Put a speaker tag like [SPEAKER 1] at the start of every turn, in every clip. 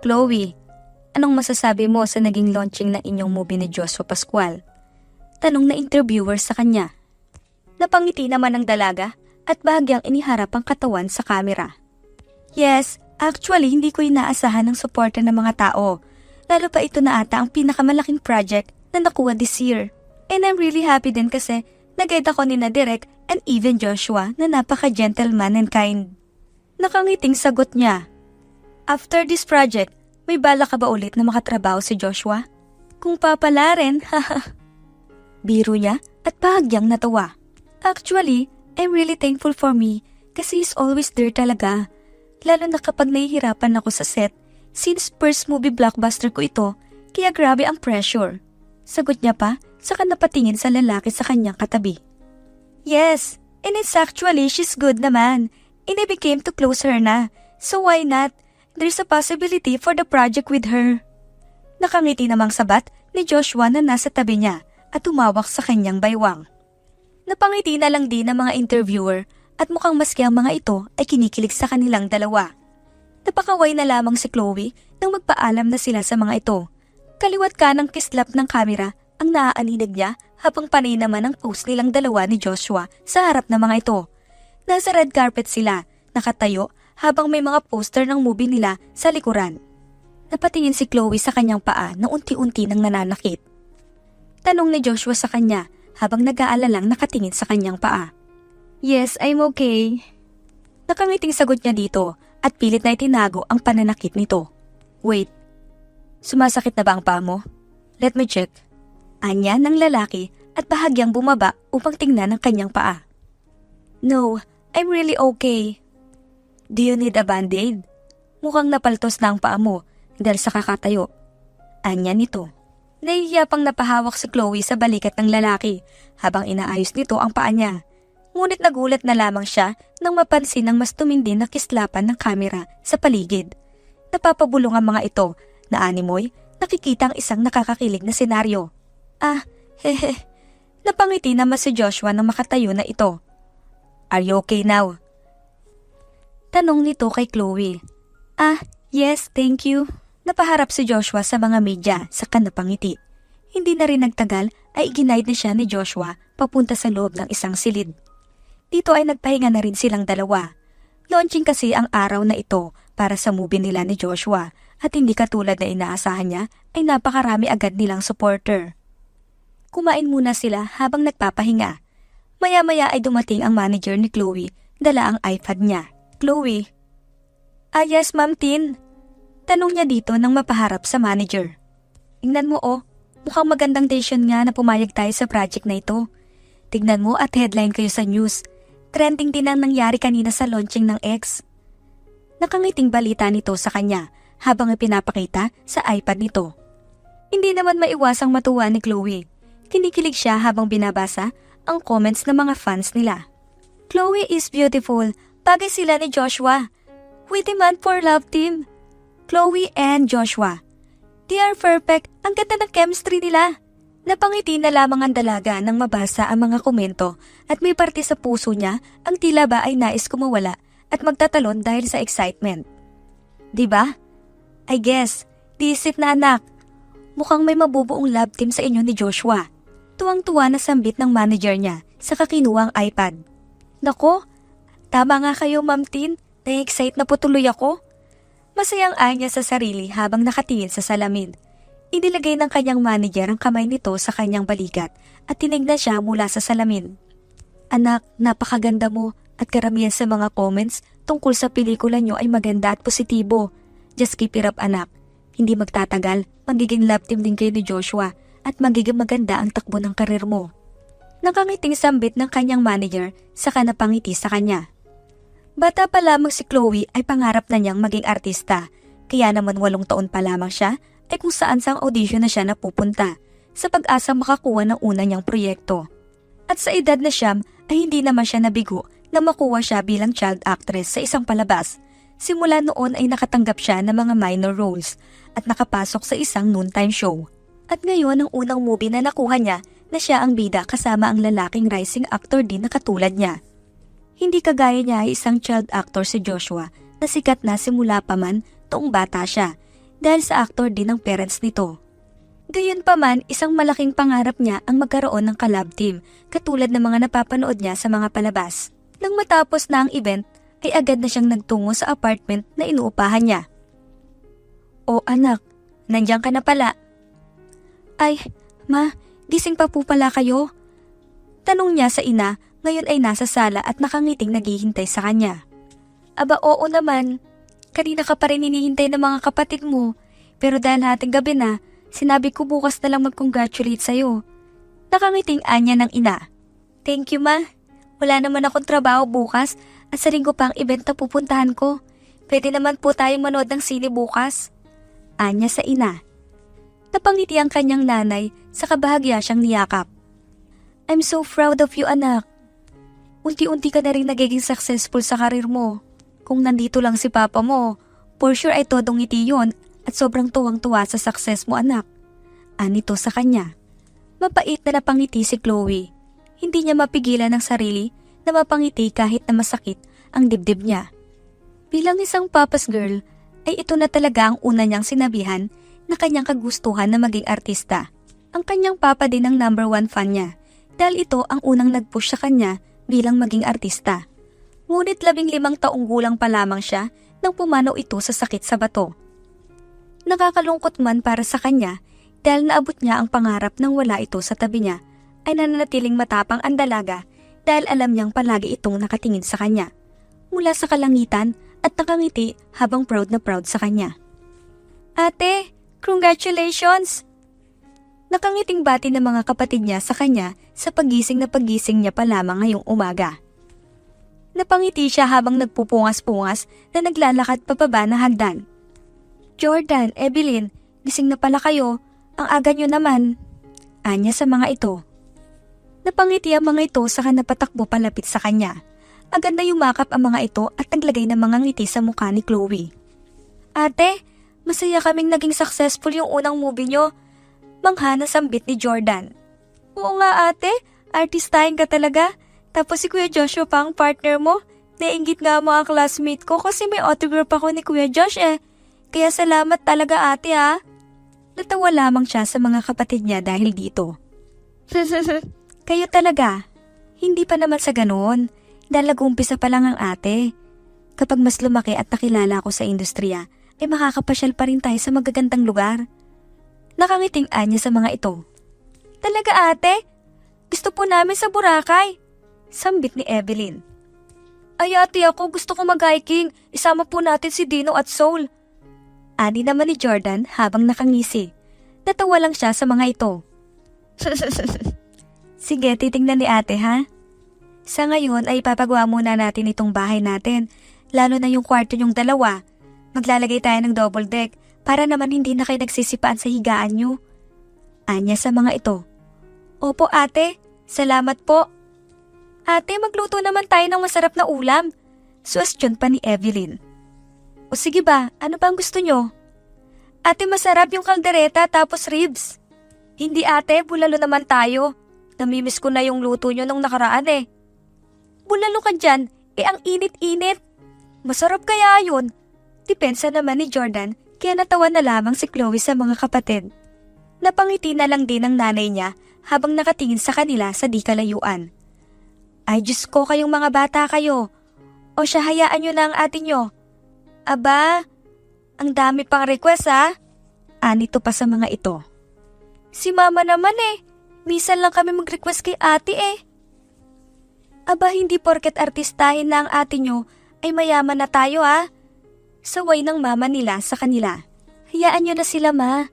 [SPEAKER 1] Chloe, anong masasabi mo sa naging launching ng inyong movie ni Joshua Pascual? Tanong na interviewer sa kanya. Napangiti naman ang dalaga at bahagyang iniharap ang katawan sa kamera. Yes, actually hindi ko inaasahan ang suporta ng mga tao. Lalo pa ito na ata ang pinakamalaking project na nakuha this year. And I'm really happy din kasi nag-guide ako ni na Direk and even Joshua na napaka-gentleman and kind. Nakangiting sagot niya. After this project, may bala ka ba ulit na makatrabaho si Joshua? Kung papala rin, haha. Biro niya at bahagyang natawa. Actually, I'm really thankful for me kasi he's always there talaga. Lalo na kapag nahihirapan ako sa set, since first movie blockbuster ko ito, kaya grabe ang pressure. Sagot niya pa, saka napatingin sa lalaki sa kanyang katabi. Yes, and it's actually she's good naman. And I became to close her na, so why not? There's a possibility for the project with her. Nakangiti namang sabat ni Joshua na nasa tabi niya at tumawak sa kanyang baywang. Napangiti na lang din ng mga interviewer at mukhang maski ang mga ito ay kinikilig sa kanilang dalawa. Napakaway na lamang si Chloe nang magpaalam na sila sa mga ito. Kaliwat kanang kislap ng kamera ang naaaninag niya habang panay naman ang pose nilang dalawa ni Joshua sa harap ng mga ito. Nasa red carpet sila, nakatayo habang may mga poster ng movie nila sa likuran. Napatingin si Chloe sa kanyang paa na unti-unti nang nananakit. Tanong ni Joshua sa kanya habang nag-aalalang nakatingin sa kanyang paa. Yes, I'm okay. Nakangiting sagot niya dito at pilit na itinago ang pananakit nito. Wait, sumasakit na ba ang paa mo? Let me check. Anya ng lalaki at bahagyang bumaba upang tingnan ang kanyang paa. No, I'm really okay. Do you need a band-aid? Mukhang napaltos na ang paa mo dahil sa kakatayo. Anya nito. Nahihiya pang napahawak si Chloe sa balikat ng lalaki habang inaayos nito ang paa niya. Ngunit nagulat na lamang siya nang mapansin ang mas tumindi na kislapan ng kamera sa paligid. Napapabulong ang mga ito na animoy nakikita ang isang nakakakilig na senaryo. Hehe. Napangiti naman si Joshua nang makatayo na ito. Are you okay now? Tanong nito kay Chloe. Yes, thank you. Napaharap si Joshua sa mga media sa napangiti. Hindi na rin nagtagal ay iginaid na siya ni Joshua papunta sa loob ng isang silid. Dito ay nagpahinga na rin silang dalawa. Launching kasi ang araw na ito para sa movie nila ni Joshua at hindi katulad na inaasahan niya ay napakarami agad nilang supporter. Kumain muna sila habang nagpapahinga. Maya-maya ay dumating ang manager ni Chloe, dala ang iPad niya. Chloe. Yes, Ma'am Tin. Tanong niya dito nang mapaharap sa manager. Tingnan mo mukhang magandang decision nga na pumayag tayo sa project na ito. Tignan mo at headline kayo sa news. Trending din ang nangyari kanina sa launching ng X. Nakangiting balita nito sa kanya habang ipinapakita sa iPad nito. Hindi naman maiwasang matuwa ni Chloe. Kinikilig siya habang binabasa ang comments ng mga fans nila. Chloe is beautiful. Bagay sila ni Joshua. We demand for love team. Chloe and Joshua. They are perfect. Ang ganda ng chemistry nila. Napangiti na lamang ang dalaga nang mabasa ang mga komento at may parte sa puso niya ang tila ba ay nais kumawala at magtatalon dahil sa excitement. Diba? I guess, diisip na anak. Mukhang may mabubuong love team sa inyo ni Joshua. Tuwang-tuwa na sambit ng manager niya sa kakinuwang iPad. Nako, tama nga kayo Ma'am Tin, na-excite na po tuloy ako. Masayang ay niya sa sarili habang nakatingin sa salamin. Inilagay ng kanyang manager ang kamay nito sa kanyang balikat at tinignan siya mula sa salamin. Anak, napakaganda mo at karamihan sa mga comments tungkol sa pelikula niyo ay maganda at positibo. Just keep it up anak. Hindi magtatagal, magiging love team din kayo ni Joshua at magiging maganda ang takbo ng karir mo. Nakangiting sambit ng kanyang manager saka napangiti sa kanya. Bata pa lamang si Chloe ay pangarap na niyang maging artista, kaya naman 8 taon pa lamang siya ay kung saan sang audition na siya napupunta sa pag-asa makakuha ng una niyang proyekto. At sa edad na siyam ay hindi naman siya nabigo na makuha siya bilang child actress sa isang palabas. Simula noon ay nakatanggap siya ng mga minor roles at nakapasok sa isang noontime show. At ngayon ang unang movie na nakuha niya na siya ang bida kasama ang lalaking rising actor din na katulad niya. Hindi kagaya niya ay isang child actor si Joshua na sikat na simula pa man toong bata siya dahil sa actor din ang parents nito. Gayunpaman, isang malaking pangarap niya ang magkaroon ng collab team katulad ng mga napapanood niya sa mga palabas. Nang matapos na ang event, ay agad na siyang nagtungo sa apartment na inuupahan niya. "O anak, nandiyan ka na pala." "Ay, ma, gising pa po pala kayo?" Tanong niya sa ina, ngayon ay nasa sala at nakangiting naghihintay sa kanya. "Aba oo naman, kanina ka pa rin hinihintay ng mga kapatid mo, pero dahil hating gabi na, sinabi ko bukas na lang mag-congratulate sa'yo." Nakangiting anya ng ina. "Thank you ma, wala naman akong trabaho bukas at sa linggo pa ang event na pupuntahan ko. Pwede naman po tayong manood ng sine bukas." Anya sa ina. Napangiti ang kanyang nanay sa kabahagya siyang niyakap. "I'm so proud of you anak. Unti-unti ka na rin nagiging successful sa karir mo. Kung nandito lang si papa mo, for sure ay todong ngiti yun at sobrang tuwang-tuwa sa success mo anak." Anito sa kanya. Mapait na napangiti si Chloe. Hindi niya mapigilan ang sarili na mapangiti kahit na masakit ang dibdib niya. Bilang isang papa's girl, ay ito na talaga ang una niyang sinabihan na kanyang kagustuhan na maging artista. Ang kanyang papa din ang #1 fan niya dahil ito ang unang nag-push sa kanya bilang maging artista. Ngunit 15 taong gulang pa lamang siya nang pumanaw ito sa sakit sa bato. Nakakalungkot man para sa kanya dahil naabot niya ang pangarap nang wala ito sa tabi niya, ay nananatiling matapang ang dalaga dahil alam niyang palagi itong nakatingin sa kanya mula sa kalangitan at nakangiti habang proud na proud sa kanya. "Ate, congratulations!" Nakangiting bati ng mga kapatid niya sa kanya sa pagising niya pa lamang ngayong umaga. Napangiti siya habang nagpupungas-pungas na naglalakad pababa ng hagdan. "Jordan, Evelyn, gising na pala kayo. Ang aga nyo naman." Anya sa mga ito. Napangiti ang mga ito saka napatakbo palapit sa kanya. Agad na yumakap ang mga ito at naglagay ng mga ngiti sa mukha ni Chloe. "Ate, masaya kaming naging successful yung unang movie nyo." Mangha na sambit ni Jordan. "Oo nga ate, artistahin ka talaga. Tapos si Kuya Joshua pa ang partner mo. Nainggit nga ang mga classmate ko kasi may autograph ako ni Kuya Josh eh. Kaya salamat talaga ate ha." Natawa lamang siya sa mga kapatid niya dahil dito. "Kayo talaga. Hindi pa naman sa ganoon. Dahil nag-uumpisa pa lang ang ate. Kapag mas lumaki at nakilala ako sa industriya, ay makakapasyal pa rin tayo sa magagandang lugar." Nakangiting anya sa mga ito. "Talaga ate? Gusto po namin sa Boracay." Sambit ni Evelyn. "Ay ate ako gusto ko mag-hiking. Isama po natin si Dino at Soul." Ani naman ni Jordan habang nakangisi. Natawa lang siya sa mga ito. "Sige, titingnan ni ate ha. Sa ngayon ay papagawa muna natin itong bahay natin, lalo na yung kwarto niyong dalawa. Maglalagay tayo ng double deck para naman hindi na kayo nagsisipaan sa higaan niyo." Anya sa mga ito. "Opo ate, salamat po." "Ate, magluto naman tayo ng masarap na ulam." Suwestyon pa ni Evelyn. "O sige ba, ano ba ang gusto niyo?" "Ate, masarap yung kaldereta tapos ribs." "Hindi ate, bulalo naman tayo. Namimiss ko na yung luto niyo nung nakaraan eh." "Bulalo ka dyan, ang init-init." "Masarap kaya yun?" Depensa naman ni Jordan, kaya natawa na lamang si Chloe sa mga kapatid. Napangiti na lang din ang nanay niya habang nakatingin sa kanila sa di kalayuan. "Ay Diyos ko, kayong mga bata kayo. O siya, hayaan nyo na ang ate nyo." "Aba, ang dami pang request ha." Anito pa sa mga ito. "Si mama naman eh, minsan lang kami mag-request kay ate eh." "Aba, hindi porket artistahin na ang ate nyo ay mayaman na tayo ha." Saway ng mama nila sa kanila. "Hayaan nyo na sila ma.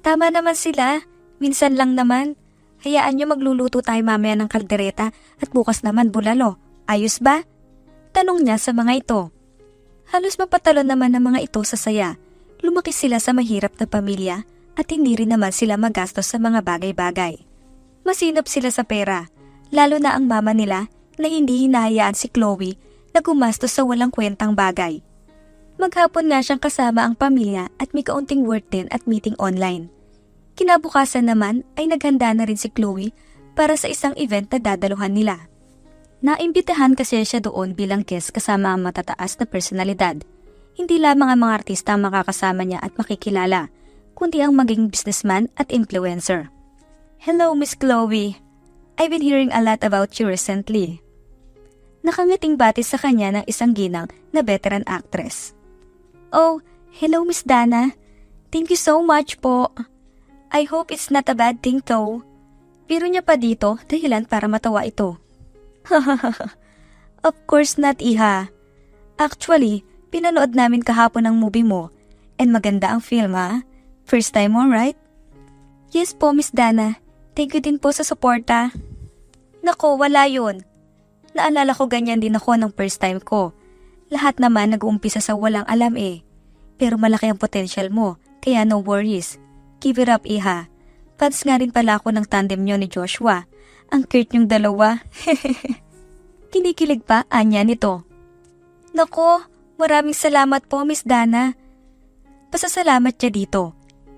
[SPEAKER 1] Tama naman sila, minsan lang naman. Hayaan nyo magluluto tayo mamaya ng kaldereta at bukas naman bulalo. Ayos ba?" Tanong niya sa mga ito. Halos mapatalo naman ng mga ito sa saya. Lumaki sila sa mahirap na pamilya at hindi rin naman sila magastos sa mga bagay-bagay. Masinop sila sa pera, lalo na ang mama nila na hindi hinahayaan si Chloe na gumastos sa walang kwentang bagay. Maghapon nga siyang kasama ang pamilya at may kaunting work din at meeting online. Kinabukasan naman ay naghanda na rin si Chloe para sa isang event na dadaluhan nila. Naimbitahan kasi siya doon bilang guest kasama ang matataas na personalidad. Hindi lamang ang mga artista ang makakasama niya at makikilala, kundi ang maging businessman at influencer. Hello, Miss Chloe. I've been hearing a lot about you recently. Nakangiting bati sa kanya ng isang ginang na veteran actress. Oh, hello Miss Dana. Thank you so much po. I hope it's not a bad thing though. Biro niya pa dito dahilan para matawa ito. Of course not, iha. Actually, pinanood namin kahapon ang movie mo and maganda ang film ha. First time mo, right? Yes po, Miss Dana. Thank you din po sa suporta. Nako, wala yun. Naalala ko ganyan din ako nung first time ko. Lahat naman nag-uumpisa sa walang alam eh. Pero malaki ang potential mo, kaya no worries. Give it up, iha. Fans nga rin pala ako ng tandem nyo ni Joshua. Ang cute niyong dalawa. Kinikilig pa, anya nito. Nako, maraming salamat po, Miss Dana. Pasasalamat niya dito.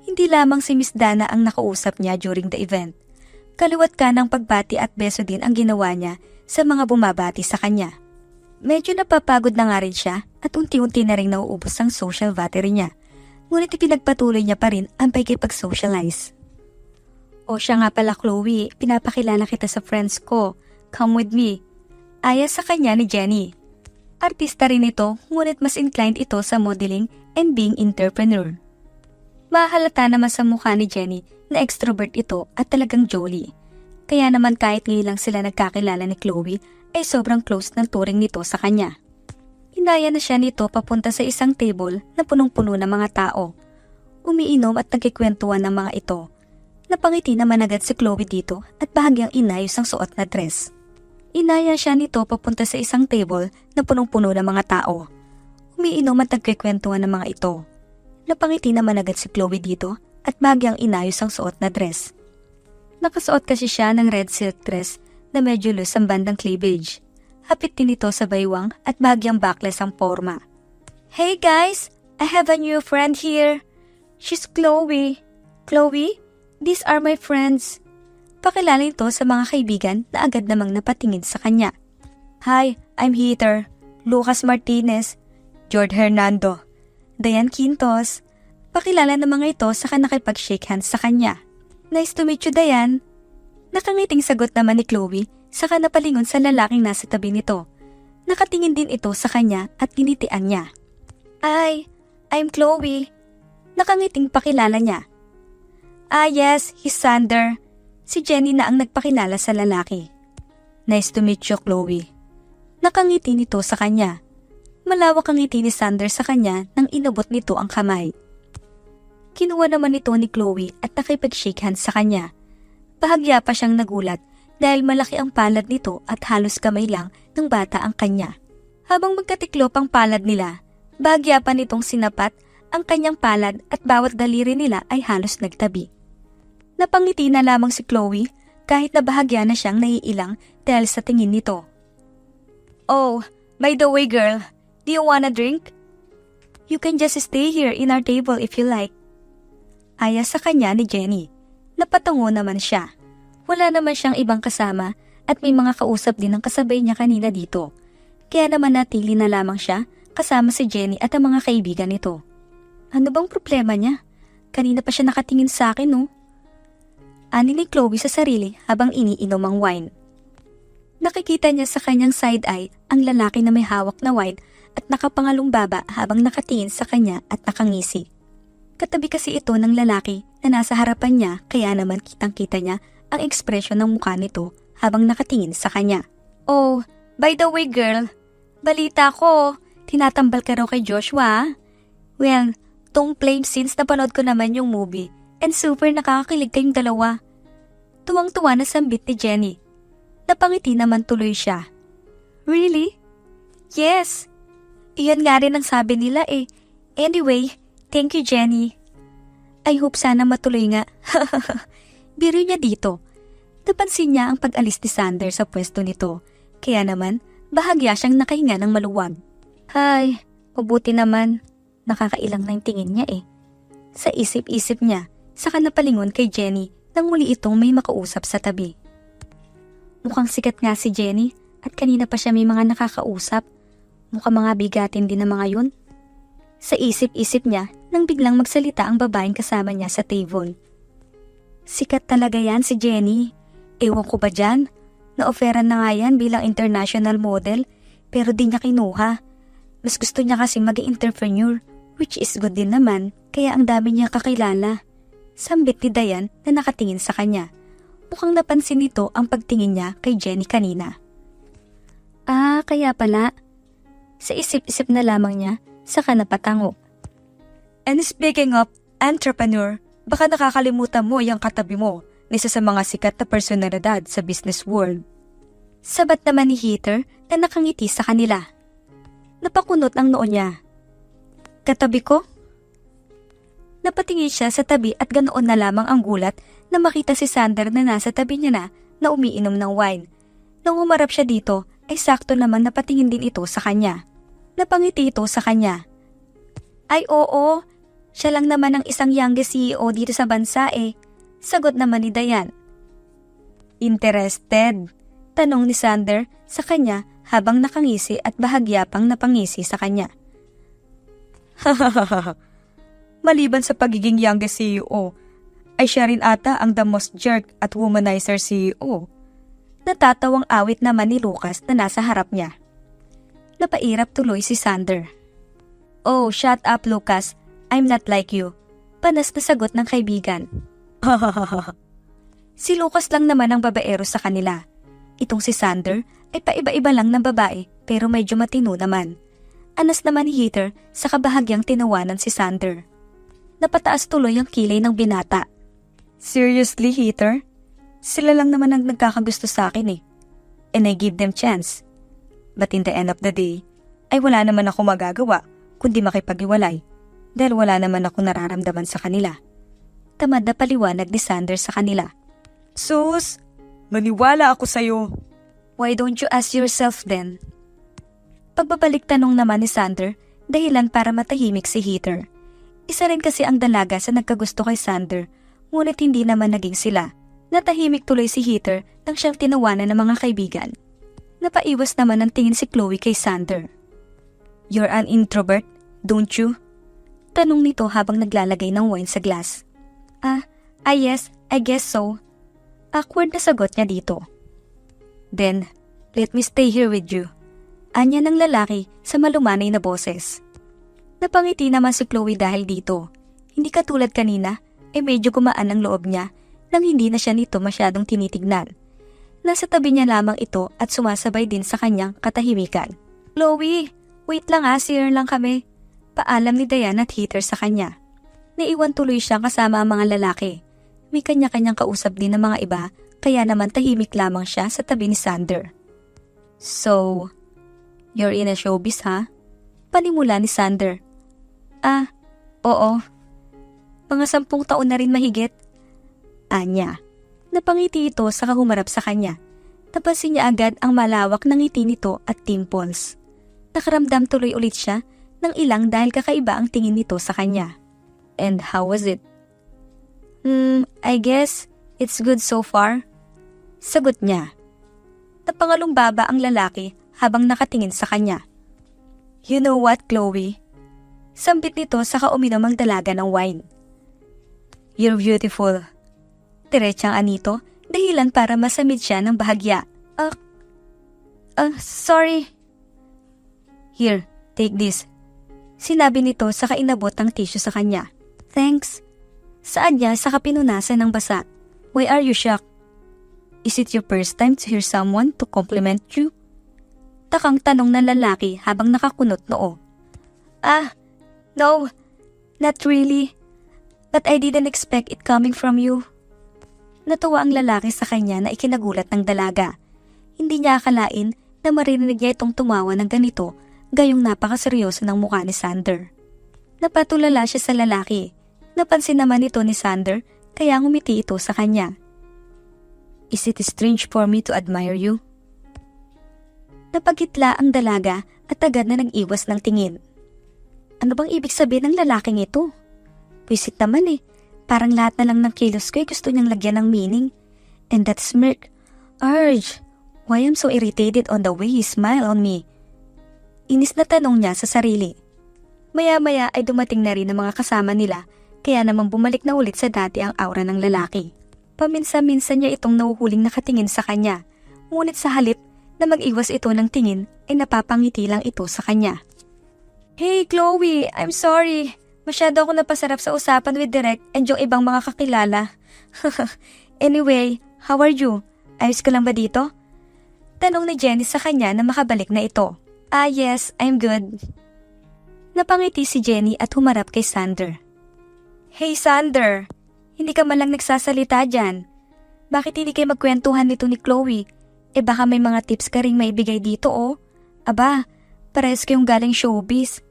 [SPEAKER 1] Hindi lamang si Miss Dana ang nakausap niya during the event. Kaliwat ka ng pagbati at beso din ang ginawa niya sa mga bumabati sa kanya. Medyo napapagod na nga rin siya at unti-unti na rin nauubos ang social battery niya. Ngunit ipinagpatuloy niya pa rin ang pakikipag-socialize. O siya nga pala Chloe, pinapakilala kita sa friends ko. Come with me. Aya sa kanya ni Jenny. Artista rin ito, ngunit mas inclined ito sa modeling and being entrepreneur. Mahalata naman sa mukha ni Jenny na extrovert ito at talagang jolly. Kaya naman kahit ngayon lang sila nagkakilala ni Chloe ay sobrang close ng turing nito sa kanya. Inaya na siya nito papunta sa isang table na punong-puno ng mga tao. Umiinom at nagkikwentuhan ng mga ito. Napangiti naman agad si Chloe dito at bahagyang inayos ang suot na dress. Inaya siya nito papunta sa isang table na punong-puno ng mga tao. Umiinom at nagkikwentuhan ng mga ito. Napangiti naman agad si Chloe dito at bahagyang inayos ang suot na dress. Nakasuot kasi siya ng red silk dress na medyo loose ang bandang cleavage. Hapit din ito sa baywang at bahagyang backless ang forma. Hey guys! I have a new friend here. She's Chloe. Chloe, these are my friends. Pakilala ito sa mga kaibigan na agad namang napatingin sa kanya. Hi, I'm Heather, Lucas Martinez, George Hernando, Diane Quintos. Pakilala ng mga ito saka nakipag-shake hands sa kanya. Nice to meet you, Diane. Nakangiting sagot naman ni Chloe saka napalingon sa lalaking nasa tabi nito. Nakatingin din ito sa kanya at ginitian niya. Hi, I'm Chloe. Nakangiting pakilala niya. Ah yes, he's Sander. Si Jenny na ang nagpakilala sa lalaki. Nice to meet you, Chloe. Nakangiti nito sa kanya. Malawak ang ngiti ni Sander sa kanya nang inabot nito ang kamay. Kinuha naman ito ni Chloe at nakipag-shake hands sa kanya. Bahagya pa siyang nagulat dahil malaki ang palad nito at halos kamay lang ng bata ang kanya. Habang magkatiklop ang palad nila, bahagya pa nitong sinapat ang kanyang palad at bawat daliri nila ay halos nagtabi. Napangiti na lamang si Chloe kahit na bahagya na siyang naiilang dahil sa tingin nito. Oh, by the way girl, do you wanna drink? You can just stay here in our table if you like. Aya sa kanya ni Jenny. Napatungo naman siya. Wala naman siyang ibang kasama at may mga kausap din ang kasabay niya kanina dito. Kaya naman natili na lamang siya kasama si Jenny at ang mga kaibigan nito. Ano bang problema niya? Kanina pa siya nakatingin sa akin, no? Ani ni Chloe sa sarili habang iniinom ang wine. Nakikita niya sa kanyang side eye ang lalaki na may hawak na wine at nakapangalong baba habang nakatingin sa kanya at nakangisi. Katabi kasi ito ng lalaki na nasa harapan niya kaya naman kitang-kita niya ang ekspresyon ng mukha nito habang nakatingin sa kanya. Oh, by the way girl, balita ko, tinatambal ka raw kay Joshua. Well, tong flame since napanood ko naman yung movie and super nakakakilig kayong dalawa. Tuwang-tuwa na sambit ni Jenny. Napangiti naman tuloy siya. Really? Yes. Iyan nga rin ang sabi nila eh. Anyway, thank you Jenny. I hope sana matuloy nga. Biro niya dito. Napansin niya ang pag-alis ni Sander sa pwesto nito. Kaya naman, bahagya siyang nakahinga ng maluwag. Ay, mabuti naman. Nakakailang na yung tingin niya eh. Sa isip-isip niya, saka napalingon kay Jenny nang muli itong may makausap sa tabi. Mukhang sikat nga si Jenny at kanina pa siya may mga nakakausap. Mukhang mga bigatin din na mga yun. Sa isip-isip niya nang biglang magsalita ang babaeng kasama niya sa table. Sikat talaga yan si Jenny. Ewan ko ba dyan? Na-offeran na nga yan bilang international model pero di niya kinuha. Mas gusto niya kasi maging entrepreneur, which is good din naman, kaya ang dami niya kakilala. Sambit ni Dayan na nakatingin sa kanya. Mukhang napansin nito ang pagtingin niya kay Jenny kanina. Ah, kaya pala. Sa isip-isip na lamang niya, saka napatango. And speaking of entrepreneur, baka nakakalimutan mo yung katabi mo, isa sa mga sikat na personalidad sa business world. Sabat naman ni Heather na nakangiti sa kanila. Napakunot ang noo niya. Katabi ko? Napatingin siya sa tabi at ganoon na lamang ang gulat na makita si Sander na nasa tabi niya na umiinom ng wine. Nang umarap siya dito ay sakto naman napatingin din ito sa kanya. Napangiti ito sa kanya. Ay oo, siya lang naman ang isang youngest CEO dito sa bansa eh. Sagot naman ni Dayan. Interested? Tanong ni Sander sa kanya habang nakangisi at bahagya pang napangisi sa kanya. Hahaha. Maliban sa pagiging youngest CEO, ay siya rin ata ang the most jerk at womanizer CEO. Natatawang awit naman ni Lucas na nasa harap niya. Napairap tuloy si Sander. Oh, shut up Lucas. I'm not like you. Panas na sagot ng kaibigan. Si Lucas lang naman ang babaero sa kanila. Itong si Sander ay paiba-iba lang ng babae pero medyo matino naman. Anas naman ni Heather sa kabahagyang tinawanan si Sander. Napataas tuloy ang kilay ng binata. Seriously, Heather? Sila lang naman ang nagkakagusto sa akin eh. And I give them chance. But in the end of the day, ay wala naman ako magagawa kundi makipag-iwalay dahil wala naman ako nararamdaman sa kanila. Tamad na paliwanag ni Sander sa kanila. Sus, maniwala ako sa'yo. Why don't you ask yourself then? Pagbabalik tanong naman ni Sander, dahilan para matahimik si Heather. Isa rin kasi ang dalaga sa nagkagusto kay Sander, ngunit hindi naman naging sila. Natahimik tuloy si Heather nang siyang tinawanan ng mga kaibigan. Napaiwas naman ang tingin si Chloe kay Sander. You're an introvert, don't you? Tanong nito habang naglalagay ng wine sa glass. Yes, I guess so. Awkward na sagot niya dito. Then, let me stay here with you. Anya ng lalaki sa malumanay na boses. Napangiti naman si Chloe dahil dito. Hindi katulad kanina, medyo gumaan ang loob niya nang hindi na siya nito masyadong tinitignan. Nasa tabi niya lamang ito at sumasabay din sa kanyang katahimikan. Chloe, wait lang sir lang kami. Paalam ni Diana at Heather sa kanya. Naiwan tuloy siya kasama ang mga lalaki. May kanya-kanyang kausap din ng mga iba, kaya naman tahimik lamang siya sa tabi ni Sander. So, you're in a showbiz ha? Panimula ni Sander. Oo. Mga 10 taon na rin mahigit. Anya. Napangiti ito sa humarap sa kanya. Napansin niya agad ang malawak ng ngiti nito at dimples. Nakaramdam tuloy ulit siya ng ilang dahil kakaiba ang tingin nito sa kanya. And how was it? I guess it's good so far. Sagot niya. Napangalumbaba ang lalaki habang nakatingin sa kanya. You know what, Chloe? Sambit nito sa kauminom ang dalaga ng wine. You're beautiful. Diretsang anito, dahilan para masamid siya ng bahagya. Sorry. Here, take this. Sinabi nito sa kainabot ang tissue sa kanya. Thanks. Saan niya sa kapinunasan ng basa? Why are you shocked? Is it your first time to hear someone to compliment you? Takang tanong ng lalaki habang nakakunot noo. No, not really. But I didn't expect it coming from you. Natuwa ang lalaki sa kanya na ikinagulat ng dalaga. Hindi niya akalain na maririnig niya itong tumawa ng ganito gayong napakaseryoso ng mukha ni Sander. Napatulala siya sa lalaki. Napansin naman ito ni Sander kaya ngumiti ito sa kanya. Is it strange for me to admire you? Napagitla ang dalaga at agad na nag-iwas ng tingin. Ano bang ibig sabihin ng lalaking ito? Pwisit naman Parang lahat na lang ng kilos ko gusto niyang lagyan ng meaning. And that smirk. Urge, why I'm so irritated on the way he smiled on me? Inis na tanong niya sa sarili. Maya-maya ay dumating na rin ang mga kasama nila, kaya naman bumalik na ulit sa dati ang aura ng lalaki. Paminsan-minsan niya itong nahuhuling nakatingin sa kanya, ngunit sa halip na mag-iwas ito ng tingin ay napapangiti lang ito sa kanya. Hey Chloe, I'm sorry. Masyado ako napasarap sa usapan with Direk and yung ibang mga kakilala. Anyway, how are you? Ayos ka lang ba dito? Tanong ni Jenny sa kanya na makabalik na ito. Ah yes, I'm good. Napangiti si Jenny at humarap kay Sander. Hey Sander, hindi ka man lang nagsasalita dyan. Bakit hindi kayo magkwentuhan nito ni Chloe? Baka may mga tips ka ring maibigay dito oh. Aba, parehas kayong galing showbiz.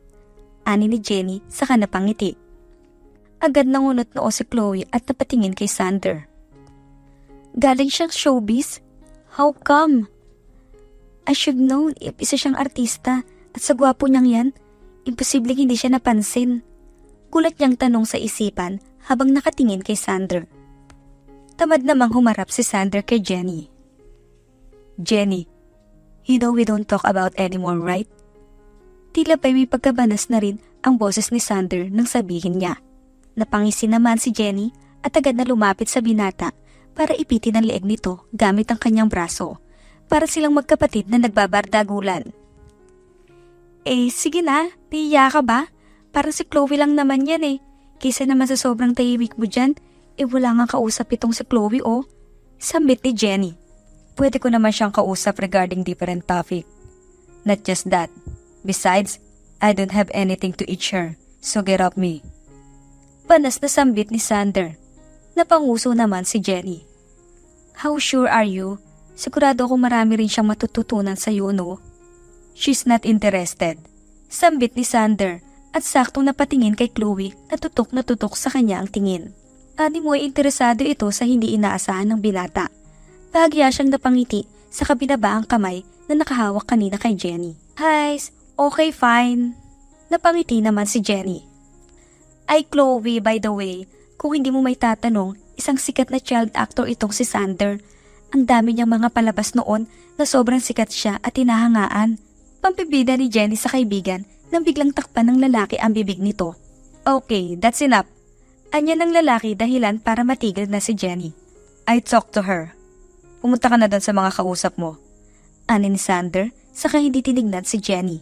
[SPEAKER 1] Ani ni Jenny saka napangiti. Agad nangunot noo si Chloe at napatingin kay Sander. Galing siyang showbiz? How come? I should know if isa siyang artista at sa gwapo niyang yan, imposibleng hindi siya napansin. Gulat niyang tanong sa isipan habang nakatingin kay Sander. Tamad namang humarap si Sander kay Jenny. Jenny, you know we don't talk about anymore, right? Tila ba'y may pagkabanas na rin ang boses ni Sander nang sabihin niya. Napangisi naman si Jenny at agad na lumapit sa binata para ipitin ang leeg nito gamit ang kanyang braso para silang magkapatid na nagbabardagulan. Sige na, nahiya ka ba? Parang si Chloe lang naman yan Kaysa naman sa sobrang tahimik mo dyan, wala nga kausap itong si Chloe oh. Sambit ni Jenny. Pwede ko naman siyang kausap regarding different topic. Not just that. Besides, I don't have anything to eat her, so get off me. Panas na sambit ni Sander. Napanguso naman si Jenny. How sure are you? Sigurado akong marami rin siyang matututunan sa iyo, no? She's not interested. Sambit ni Sander at saktong napatingin kay Chloe na tutok sa kanya ang tingin. Ani mo ay interesado ito sa hindi inaasahan ng binata. Bahagya siyang napangiti sa kabinabaang kamay na nakahawak kanina kay Jenny. Highs, okay fine. Napangiti naman si Jenny. Ay Chloe, by the way, kung hindi mo may tatanong, isang sikat na child actor itong si Sander. Ang dami niyang mga palabas noon na sobrang sikat siya at hinahangaan. Pampibida ni Jenny sa kaibigan nang biglang takpan ng lalaki ang bibig nito. Okay, that's enough. Anya ng lalaki dahilan para matigil na si Jenny. I talk to her. Pumunta ka na doon sa mga kausap mo. Ani ni Sander, saka hindi tinignan si Jenny.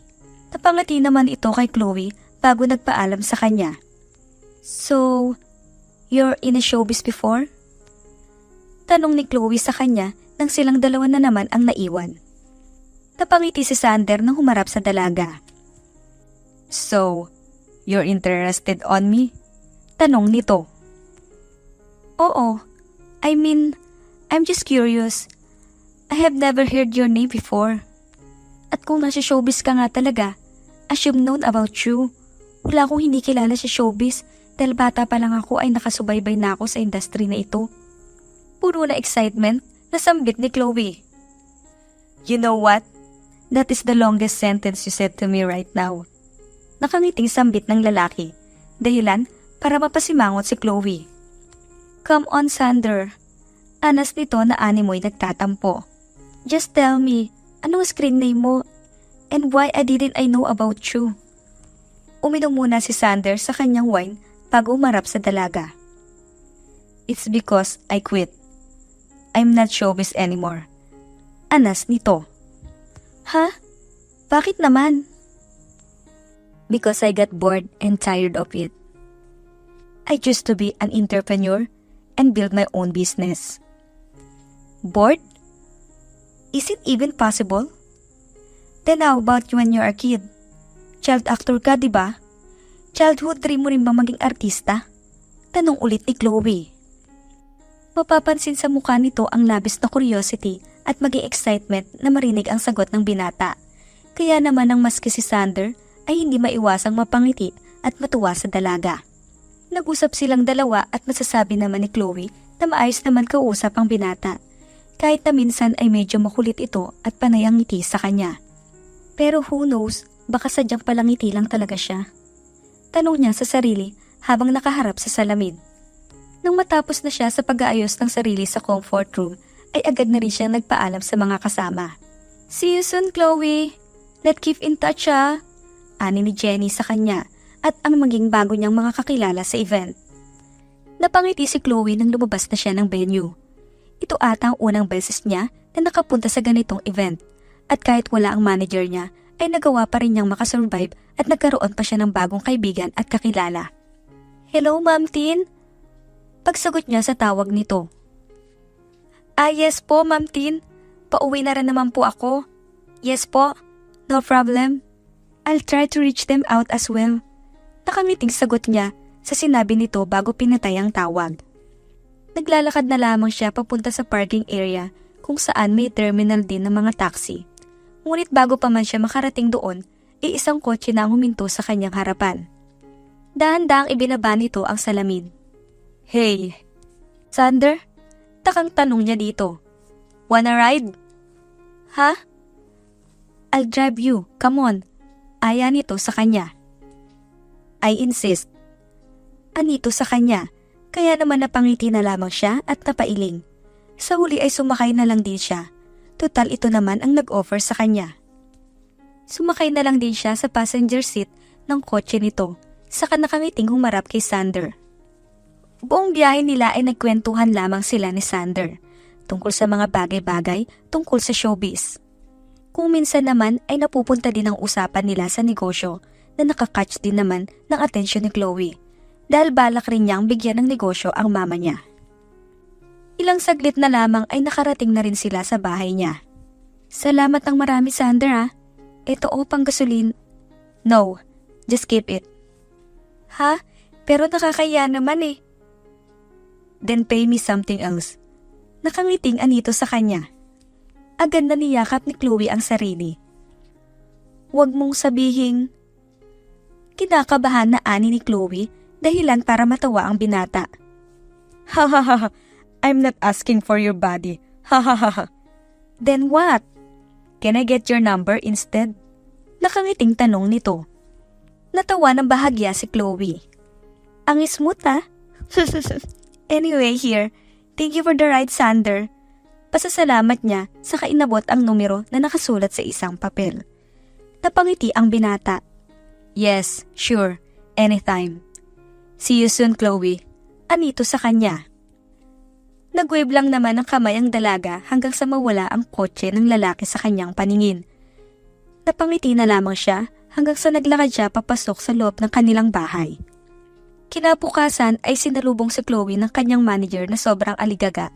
[SPEAKER 1] Napangati naman ito kay Chloe bago nagpaalam sa kanya. So, you're in a showbiz before? Tanong ni Chloe sa kanya nang silang dalawa na naman ang naiwan. Napangiti si Sander nang humarap sa dalaga. So, you're interested on me? Tanong nito. Oo, I mean, I'm just curious. I have never heard your name before. At kung nasa showbiz ka nga talaga, I should known about you. Wala akong hindi kilala sa showbiz dahil bata pa lang ako ay nakasubaybay na ako sa industry na ito. Puro na excitement na sambit ni Chloe. You know what? That is the longest sentence you said to me right now. Nakangiting sambit ng lalaki. Dahilan para mapasimangot si Chloe. Come on, Sander. Anas nito na animoy nagtatampo. Just tell me, anong screen name mo? And why didn't I know about you? Uminom muna si Sander sa kanyang wine bago umarap sa dalaga. It's because I quit. I'm not showbiz anymore. Anas nito. Ha? Bakit naman? Because I got bored and tired of it. I used to be an entrepreneur and build my own business. Bored? Is it even possible? Then how about you when you're a kid? Child actor ka, diba? Childhood dream mo rin ba maging artista? Tanong ulit ni Chloe. Mapapansin sa mukha nito ang labis na curiosity at maging excitement na marinig ang sagot ng binata. Kaya naman ang maski si Sander ay hindi maiwasang mapangiti at matuwa sa dalaga. Nag-usap silang dalawa at masasabi naman ni Chloe na maayos naman kausap ang binata. Kahit na minsan ay medyo makulit ito at panayang ngiti sa kanya. Pero who knows, baka sadyang palangiti lang talaga siya. Tanong niya sa sarili habang nakaharap sa salamin. Nang matapos na siya sa pag-aayos ng sarili sa comfort room, ay agad na rin siyang nagpaalam sa mga kasama. See you soon, Chloe. Let's keep in touch, Ani ni Jenny sa kanya at ang maging bago niyang mga kakilala sa event. Napangiti si Chloe nang lumabas na siya ng venue. Ito ata ang unang beses niya na nakapunta sa ganitong event at kahit wala ang manager niya ay nagawa pa rin niyang makasurvive at nagkaroon pa siya ng bagong kaibigan at kakilala. "Hello, Ma'am Tin?" Pagsagot niya sa tawag nito. Yes po, Ma'am Tin. Pauwi na rin naman po ako." "Yes po, no problem. I'll try to reach them out as well." Nakangiting sagot niya sa sinabi nito bago pinatay ang tawag. Naglalakad na lamang siya papunta sa parking area kung saan may terminal din ng mga taxi. Ngunit bago pa man siya makarating doon, isang kotse na ang huminto sa kanyang harapan. Dahan-dahang ibinaba nito ang salamin. "Hey, Sander?" Takang tanong niya dito. "Wanna ride?" "Ha?" "I'll drive you, come on." Aya nito sa kanya. "I insist." Anito sa kanya, kaya naman napangiti na lamang siya at napailing. Sa huli ay sumakay na lang din siya. Total ito naman ang nag-offer sa kanya. Sumakay na lang din siya sa passenger seat ng kotse nito, saka nakangiting humarap kay Sander. Buong biyahe nila ay nagkwentuhan lamang sila ni Sander tungkol sa mga bagay-bagay tungkol sa showbiz. Kung minsan naman ay napupunta din ang usapan nila sa negosyo na nakakatch din naman ng atensyon ni Chloe dahil balak rin niyang bigyan ng negosyo ang mama niya. Ilang saglit na lamang ay nakarating na rin sila sa bahay niya. "Salamat ng marami, Sander ha. Ito pang gasolin." "No, just keep it." "Ha? Pero nakakaya naman eh." "Then pay me something else." Nakangiting anito sa kanya. Agad na niyakap ni Chloe ang sarili. "Huwag mong sabihing..." Kinakabahan na ani ni Chloe dahilan para matawa ang binata. "Ha ha ha, I'm not asking for your body. Ha ha ha ha." "Then what? Can I get your number instead?" Nakangiting tanong nito. Natawa ng bahagya si Chloe. "Ang smooth ha?" "Anyway here, thank you for the ride, Sander." Pasasalamat niya sa kainabot ang numero na nakasulat sa isang papel. Napangiti ang binata. "Yes, sure, anytime. See you soon, Chloe." Anito sa kanya. Nag-wave lang naman ng kamay ang dalaga hanggang sa mawala ang kotse ng lalaki sa kanyang paningin. Napangiti na lamang siya hanggang sa naglakad siya papasok sa loob ng kanilang bahay. Kinabukasan ay sinalubong si Chloe ng kanyang manager na sobrang aligaga.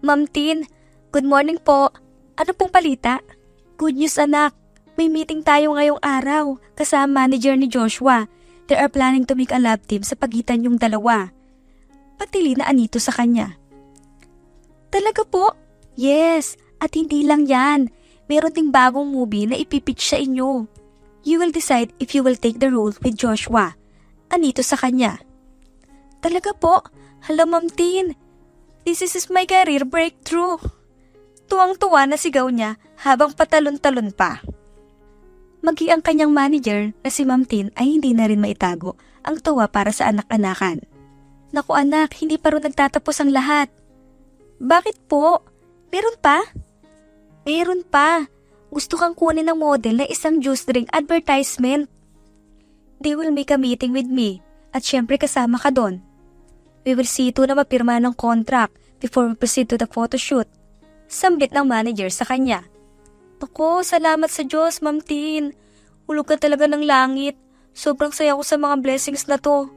[SPEAKER 1] "Ma'am Tin, good morning po. Ano pong palita?" "Good news anak, may meeting tayo ngayong araw kasama manager ni Joshua. They are planning to make a love team sa pagitan yung dalawa." Patili na anito sa kanya. "Talaga po?" "Yes, at hindi lang yan. Meron ding bagong movie na ipipitch sa inyo. You will decide if you will take the role with Joshua." Anito sa kanya. "Talaga po? Hala Ma'am Tin, this is my career breakthrough." Tuwang-tuwa na sigaw niya habang patalon-talon pa. Magi ang kanyang manager na si Ma'am Tin ay hindi na rin maitago ang tuwa para sa anak-anakan. "Naku anak, hindi pa rin nagtatapos ang lahat." "Bakit po? Meron pa?" "Meron pa. Gusto kang kunin ng model na isang juice drink advertisement. They will make a meeting with me at syempre kasama ka doon. We will see to na mapirma ng contract before we proceed to the photoshoot." Sambit ng manager sa kanya. "Naku, salamat sa Diyos, Ma'am Tin. Hulog ka talaga ng langit. Sobrang saya ko sa mga blessings na to."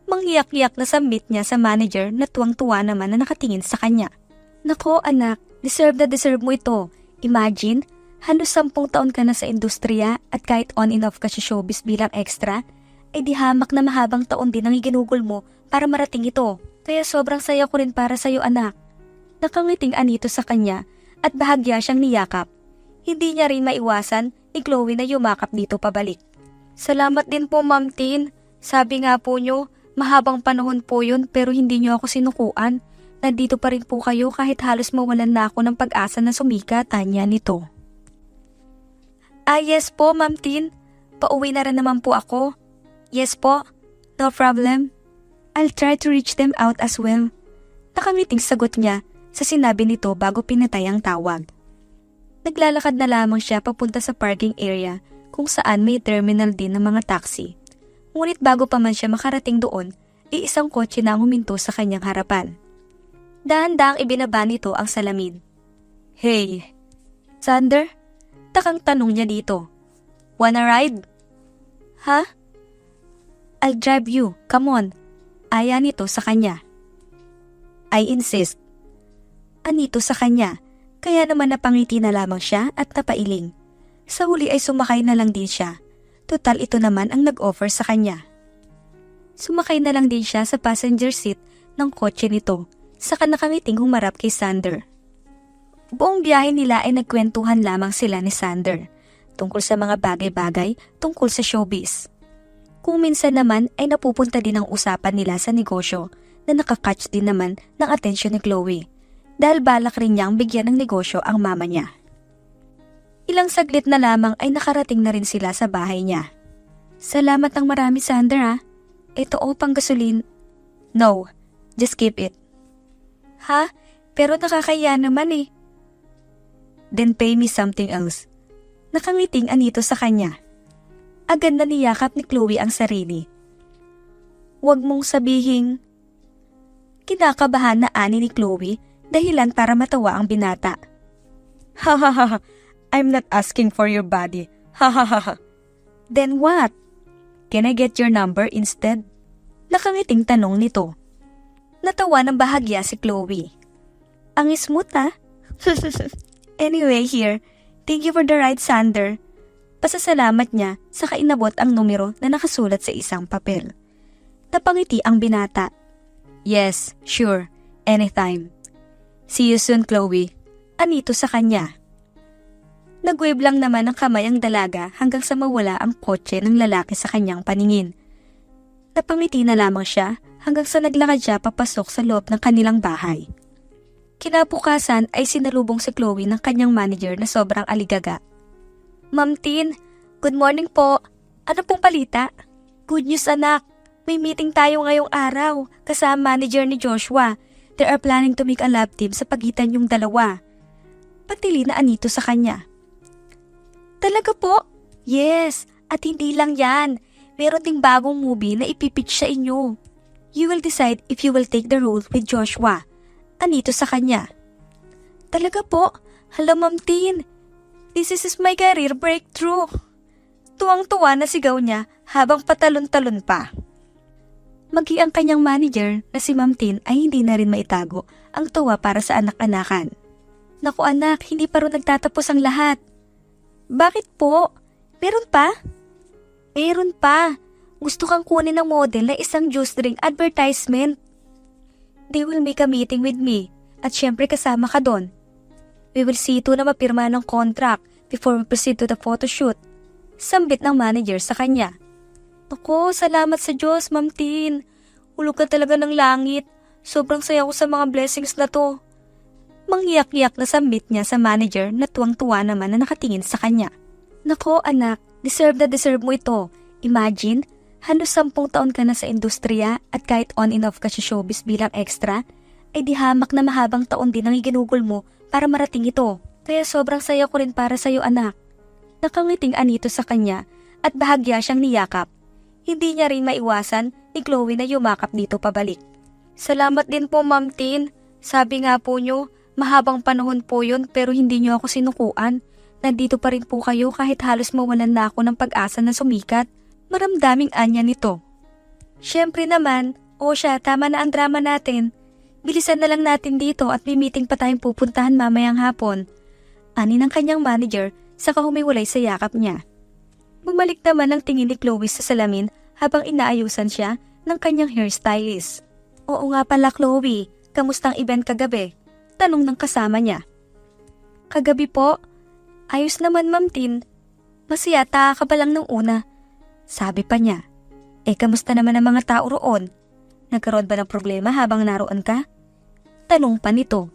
[SPEAKER 1] Manghiyak-hiyak na sambit niya sa manager na tuwang-tuwa naman na nakatingin sa kanya. "Naku anak, deserve na deserve mo ito. Imagine, halos 10 taon ka na sa industriya at kahit on and off ka sa showbiz bilang extra, ay di hamak na mahabang taon din ang iginugol mo para marating ito. Kaya sobrang saya ko rin para sa'yo anak." Nakangiting anito sa kanya at bahagya siyang niyakap. Hindi niya rin maiwasan ni Chloe na yumakap dito pabalik. "Salamat din po Ma'am Tin. Sabi nga po nyo, mahabang panahon po yun pero hindi nyo ako sinukuan. Nandito pa rin po kayo kahit halos mawalan na ako ng pag-asa na sumikat," tanya nito. Yes po Ma'am Tin. Pauwi na rin naman po ako." "Yes po, no problem. I'll try to reach them out as well." Nakangiting sagot niya sa sinabi nito bago pinatay ang tawag. Naglalakad na lamang siya papunta sa parking area kung saan may terminal din ng mga taxi. Ngunit bago pa man siya makarating doon, isang kotse na ang huminto sa kanyang harapan. Dahan-dahang ibinaba nito ang salamin. "Hey, Sander?" Takang tanong niya dito. "Wanna ride?" "Ha?" "I'll drive you, come on." Aya nito sa kanya. "I insist." Anito sa kanya, kaya naman napangiti na lamang siya at napailing. Sa huli ay sumakay na lang din siya. Total ito naman ang nag-offer sa kanya. Sumakay na lang din siya sa passenger seat ng kotse nito, saka nakangiting humarap kay Sander. Buong biyahe nila ay nagkwentuhan lamang sila ni Sander tungkol sa mga bagay-bagay tungkol sa showbiz. Kung minsan naman ay napupunta din ang usapan nila sa negosyo na nakakatch din naman ng atensyon ni Chloe dahil balak rin niyang bigyan ng negosyo ang mama niya. Ilang saglit na lamang ay nakarating na rin sila sa bahay niya. "Salamat ng marami, Sander ha. Ito pang gasolin." "No, just keep it." "Ha? Pero nakakaya naman eh." "Then pay me something else." Nakangiting anito sa kanya. Agad na niyakap ni Chloe ang sarili. "Huwag mong sabihing..." Kinakabahan na ani ni Chloe dahilan para matawa ang binata. "Ha ha ha, I'm not asking for your body. Ha ha ha ha." "Then what? Can I get your number instead?" Nakangiting tanong nito. Natawa ng bahagya si Chloe. "Ang smooth ha?" "Anyway here, thank you for the ride, Sander." Pasasalamat niya sa kainabot ang numero na nakasulat sa isang papel. Napangiti ang binata. "Yes, sure, anytime. See you soon, Chloe." Anito sa kanya. Nag-wave lang naman ng kamay ang dalaga hanggang sa mawala ang kotse ng lalaki sa kanyang paningin. Napangiti na lamang siya hanggang sa naglakad siya papasok sa loob ng kanilang bahay. Kinabukasan ay sinalubong si Chloe ng kanyang manager na sobrang aligaga. "Ma'am Tin, good morning po. Ano pong palita?" "Good news anak, may meeting tayo ngayong araw kasama manager ni Joshua. They are planning to make a love team sa pagitan yung dalawa." Patili na anito sa kanya. "Talaga po?" "Yes, at hindi lang yan. Meron ding bagong movie na ipipitch sa inyo. You will decide if you will take the role with Joshua." Anito sa kanya. "Talaga po? Hala Ma'am Tin, this is my career breakthrough." Tuwang-tuwa na sigaw niya habang patalon-talon pa. Magi ang kanyang manager na si Ma'am Tin ay hindi na rin maitago ang tuwa para sa anak-anakan. "Naku anak, hindi pa rin nagtatapos ang lahat." "Bakit po? Meron pa?" "Meron pa. Gusto kang kunin ng model na isang juice drink advertisement. They will make a meeting with me at syempre kasama ka doon. We will see to na mapirma ng contract before we proceed to the photoshoot." Sambit ng manager sa kanya. "Naku, salamat sa Diyos, Ma'am Tin. Hulog ka talaga ng langit. Sobrang saya ko sa mga blessings na to." Mangyak-yak na sambit niya sa manager na tuwang-tuwa naman na nakatingin sa kanya. "Nako anak, deserve mo ito. Imagine, halos 10 taon ka na sa industriya at kahit on and off ka sa showbiz bilang extra, ay di hamak na mahabang taon din ang iginugol mo para marating ito. Kaya sobrang saya ko rin para sa'yo anak." Nakangiting anito sa kanya at bahagya siyang niyakap. Hindi niya rin maiwasan ni Chloe na yumakap dito pabalik. "Salamat din po Ma'am Tin. Sabi nga po nyo, mahabang panahon po yun pero hindi nyo ako sinukuan. Nandito pa rin po kayo kahit halos mawalan na ako ng pag-asa na sumikat." Maramdaming anya nito. "Syempre naman, siya, tama na ang drama natin. Bilisan na lang natin dito at may meeting pa tayong pupuntahan mamayang hapon." Ani ng kanyang manager saka humiwalay sa yakap niya. Bumalik naman ang tingin ni Chloe sa salamin habang inaayusan siya ng kanyang hairstylist. "Oo nga pala Chloe, kamustang event kagabi?" Tanong ng kasama niya. "Kagabi po? Ayos naman Ma'am Tin. Masiyata ka pa lang nung una." Sabi pa niya. "Kamusta naman ang mga tao roon? Nagkaroon ba ng problema habang naroon ka?" Tanong pa nito.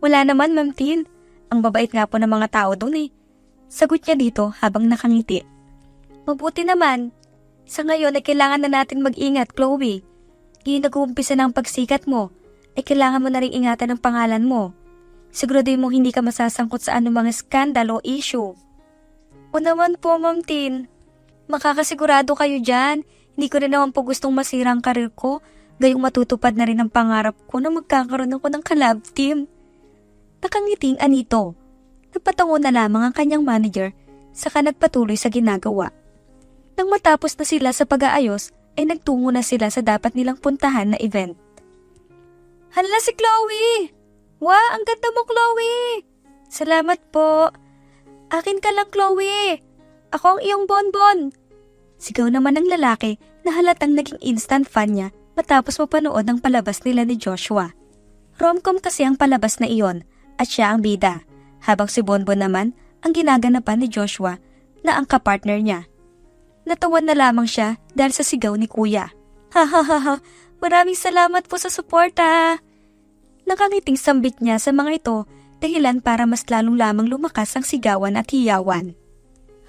[SPEAKER 1] "Wala naman Ma'am Tin. Ang babait nga po ng mga tao doon eh." Sagot niya dito habang nakangiti. "Mabuti naman. Sa ngayon ay kailangan na natin mag-ingat Chloe. Ngayon nag-uumpisa na ang pagsikat mo, ay kailangan mo na rin ingatan ang pangalan mo. Siguraduhin mo hindi ka masasangkot sa anumang skandalo o issue." "O naman po Ma'am Tin." Makakasigurado kayo dyan. Hindi ko rin naman po gustong masira ang karir ko. Gayong matutupad na rin ang pangarap ko na magkakaroon ako ng collab team. Nakangiting anito. Napatango na lamang ang kanyang manager saka nagpatuloy sa ginagawa. Nang matapos na sila sa pag-aayos, ay nagtungo na sila sa dapat nilang puntahan na event. Hala si Chloe! Wow, ang ganda mo Chloe! Salamat po. Akin ka lang Chloe. Ako ang iyong bonbon. Sigaw naman ng lalaki na halatang naging instant fan niya matapos mapanood ang palabas nila ni Joshua. Romcom kasi ang palabas na iyon at siya ang bida, habang si Bonbon naman ang ginaganapan ni Joshua na ang kapartner niya. Natawan na lamang siya dahil sa sigaw ni Kuya. Ha ha ha ha, maraming salamat po sa suporta. Nakangiting sambit niya sa mga ito dahilan para mas lalong lamang lumakas ang sigawan at hiyawan.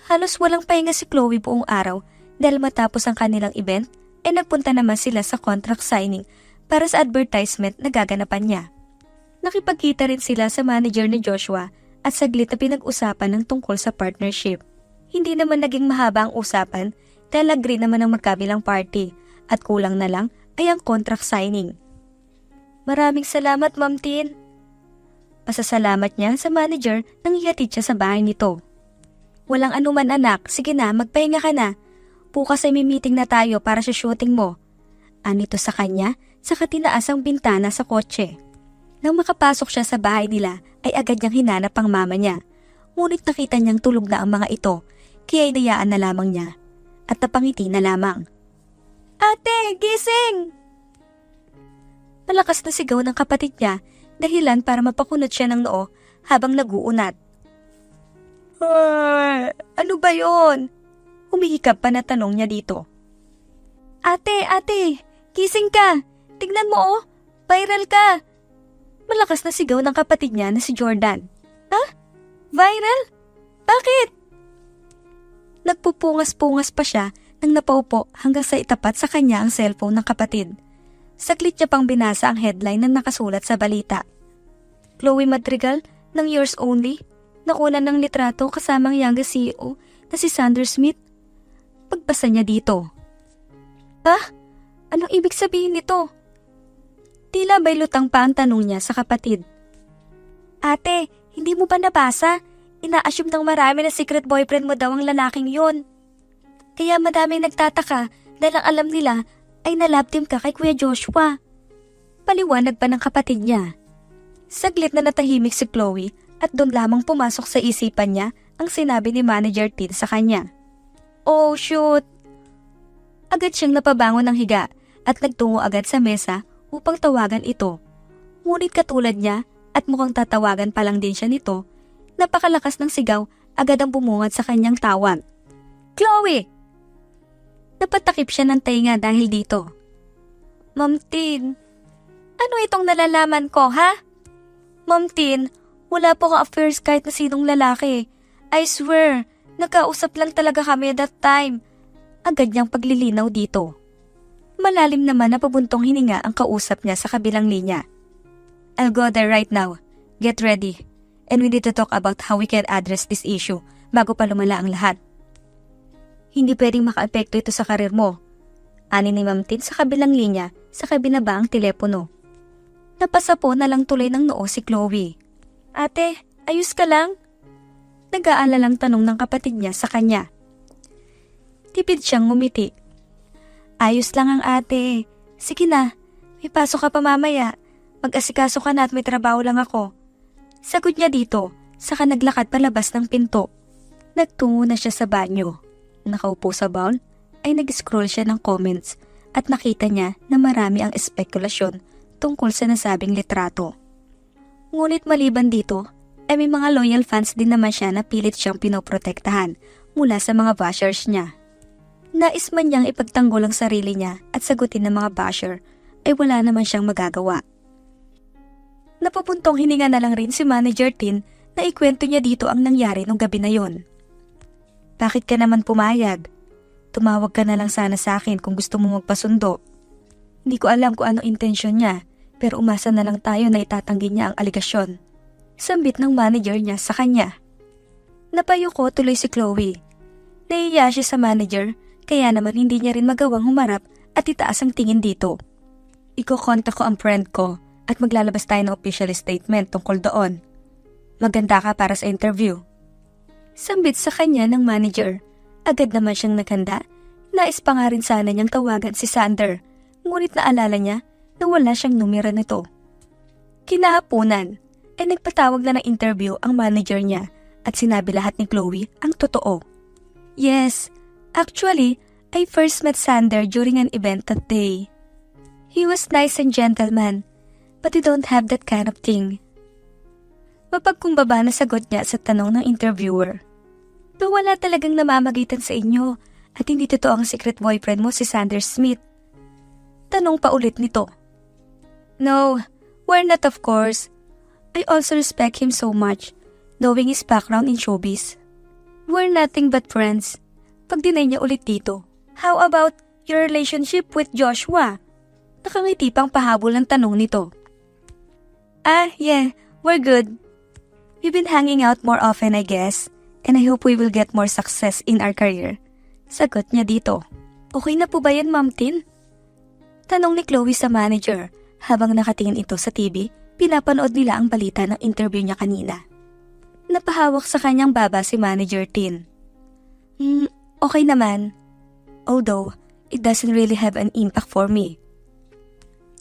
[SPEAKER 1] Halos walang pahinga si Chloe buong araw dahil matapos ang kanilang event ay nagpunta naman sila sa contract signing para sa advertisement na gaganapan niya. Nakipagkita rin sila sa manager ni Joshua at saglit na pinag-usapan ng tungkol sa partnership. Hindi naman naging mahaba ang usapan dahil agree naman ang magkabilang party at kulang na lang ay ang contract signing. Maraming salamat Ma'am Tin. Pasasalamat niya sa manager nang ihatid siya sa bahay nito. Walang anuman anak, sige na magpahinga ka na. Bukas ay may meeting na tayo para sa shooting mo. Anito sa kanya, saka tinaas ang bintana sa kotse. Nang makapasok siya sa bahay nila ay agad niyang hinanap ang mama niya. Ngunit nakita niyang tulog na ang mga ito, kaya inayaan na lamang niya at napangiti na lamang. Ate, gising! Malakas na sigaw ng kapatid niya dahilan para mapakunot siya ng noo habang naguunat. Ano ba yon? Humihikap pa na tanong niya dito. Ate, gising ka! Tignan mo oh, viral ka! Malakas na sigaw ng kapatid niya na si Jordan. Ha? Viral? Bakit? Nagpupungas-pungas pa siya nang napaupo hanggang sa itapat sa kanya ang cellphone ng kapatid. Saglit niya pang binasa ang headline na nakasulat sa balita. Chloe Madrigal ng Yours Only, nakunan ng litrato kasamang youngest CEO na si Sander Smith. Pagbasa niya dito. Ha? Anong ibig sabihin nito? Tila ba'y lutang pa ang tanong niya sa kapatid. Ate, hindi mo ba nabasa? Ina-assume ng marami na secret boyfriend mo daw ang lalaking yun. Kaya madaming nagtataka dahil ang alam nila ay na-love team ka kay Kuya Joshua. Paliwanag pa ng kapatid niya. Saglit na natahimik si Chloe at doon lamang pumasok sa isipan niya ang sinabi ni Manager Tin sa kanya. Oh shoot! Agad siyang napabangon ng higa at nagtungo agad sa mesa upang tawagan ito. Ngunit katulad niya at mukhang tatawagan pa lang din siya nito, napakalakas ng sigaw agad ang bumungad sa kanyang tawag. Chloe! Napatakip siya ng tainga dahil dito. Ma'am Tin, ano itong nalalaman ko ha? Ma'am Tin, wala po kang affairs kahit na sinong lalaki. I swear, nagkausap lang talaga kami at that time. Agad niyang paglilinaw dito. Malalim naman na pabuntong hininga ang kausap niya sa kabilang linya. I'll go there right now. Get ready. And we need to talk about how we can address this issue bago pa lumala ang lahat. Hindi pwedeng makaapekto ito sa karir mo. Ani ni Ma'am Tin sa kabilang linya sa kabinaba ang telepono. Napasa po na lang tuloy ng noo si Chloe. Ate, ayos ka lang? Nag-aalalang tanong ng kapatid niya sa kanya. Tipid siyang ngumiti. Ayos lang ang ate. Sige na, may pasok ka pa mamaya. Mag-asikaso ka na at may trabaho lang ako. Sagot niya dito, saka naglakad palabas ng pinto. Nagtungo na siya sa banyo. Nakaupo sa bowl, ay nag-scroll siya ng comments at nakita niya na marami ang espekulasyon tungkol sa nasabing litrato. Ngunit maliban dito, ay may mga loyal fans din naman siya na pilit siyang pinoprotektahan mula sa mga bashers niya. Nais man niyang ipagtanggol ang sarili niya at sagutin ng mga basher ay wala naman siyang magagawa. Napapuntong hininga na lang rin si Manager Tin na ikwento niya dito ang nangyari nung gabi na yon. Bakit ka naman pumayag? Tumawag ka na lang sana sa akin kung gusto mo magpasundo. Hindi ko alam kung ano intensyon niya, pero umasa na lang tayo na itatanggi niya ang aligasyon. Sambit ng manager niya sa kanya. Napayuko tuloy si Chloe. Nahiya siya sa manager, kaya naman hindi niya rin magawang humarap at itaas ang tingin dito. Iko-kontak ko ang friend ko at maglalabas tayo ng official statement tungkol doon. Maganda ka para sa interview. Sambit sa kanya ng manager. Agad naman siyang naghanda. Nais pa nga rin sana niyang tawagan si Sander, ngunit naalala niya na wala siyang numero nito. Kinahaponan ay nagpatawag na ng interview ang manager niya at sinabi lahat ni Chloe ang totoo. Yes, actually, I first met Sander during an event that day. He was nice and gentleman, but he don't have that kind of thing. Mapagkumbaba na sagot niya sa tanong ng interviewer. Pero wala talagang namamagitan sa inyo at hindi totoo ang secret boyfriend mo si Sander Smith. Tanong pa ulit nito. No, we're not of course. I also respect him so much, knowing his background in showbiz. We're nothing but friends. Pag-deny niya ulit dito. How about your relationship with Joshua? Nakangiti pang pahabol ang tanong nito. Yeah, we're good. We've been hanging out more often I guess, and I hope we will get more success in our career. Sagot niya dito. Okay na po ba yan, Ma'am Tin? Tanong ni Chloe sa manager habang nakatingin ito sa TV, pinapanood nila ang balita ng interview niya kanina. Napahawak sa kanyang baba si Manager Tin. Okay naman. Although, it doesn't really have an impact for me.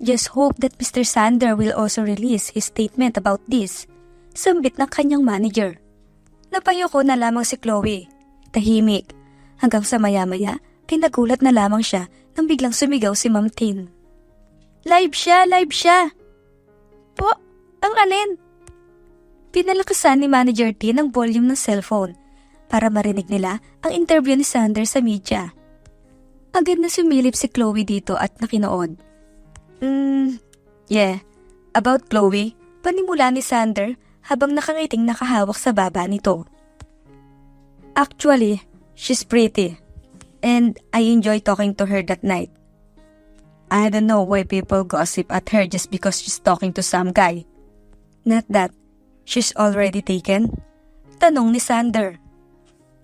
[SPEAKER 1] Just hope that Mr. Sander will also release his statement about this. Sambit ng kanyang manager. Napayoko na lamang si Chloe. Tahimik. Hanggang sa maya-maya ay nagulat na lamang siya nang biglang sumigaw si Ma'am Tin. Live siya! Live siya! Po, ang alin? Pinalakasan ni Manager Tin ang volume ng cellphone para marinig nila ang interview ni Sander sa media. Agad na sumilip si Chloe dito at nakinood. Yeah, about Chloe, panimula ni Sander habang nakangiting nakahawak sa baba nito. Actually, she's pretty and I enjoy talking to her that night. I don't know why people gossip at her just because she's talking to some guy. Not that she's already taken? Tanong ni Sander.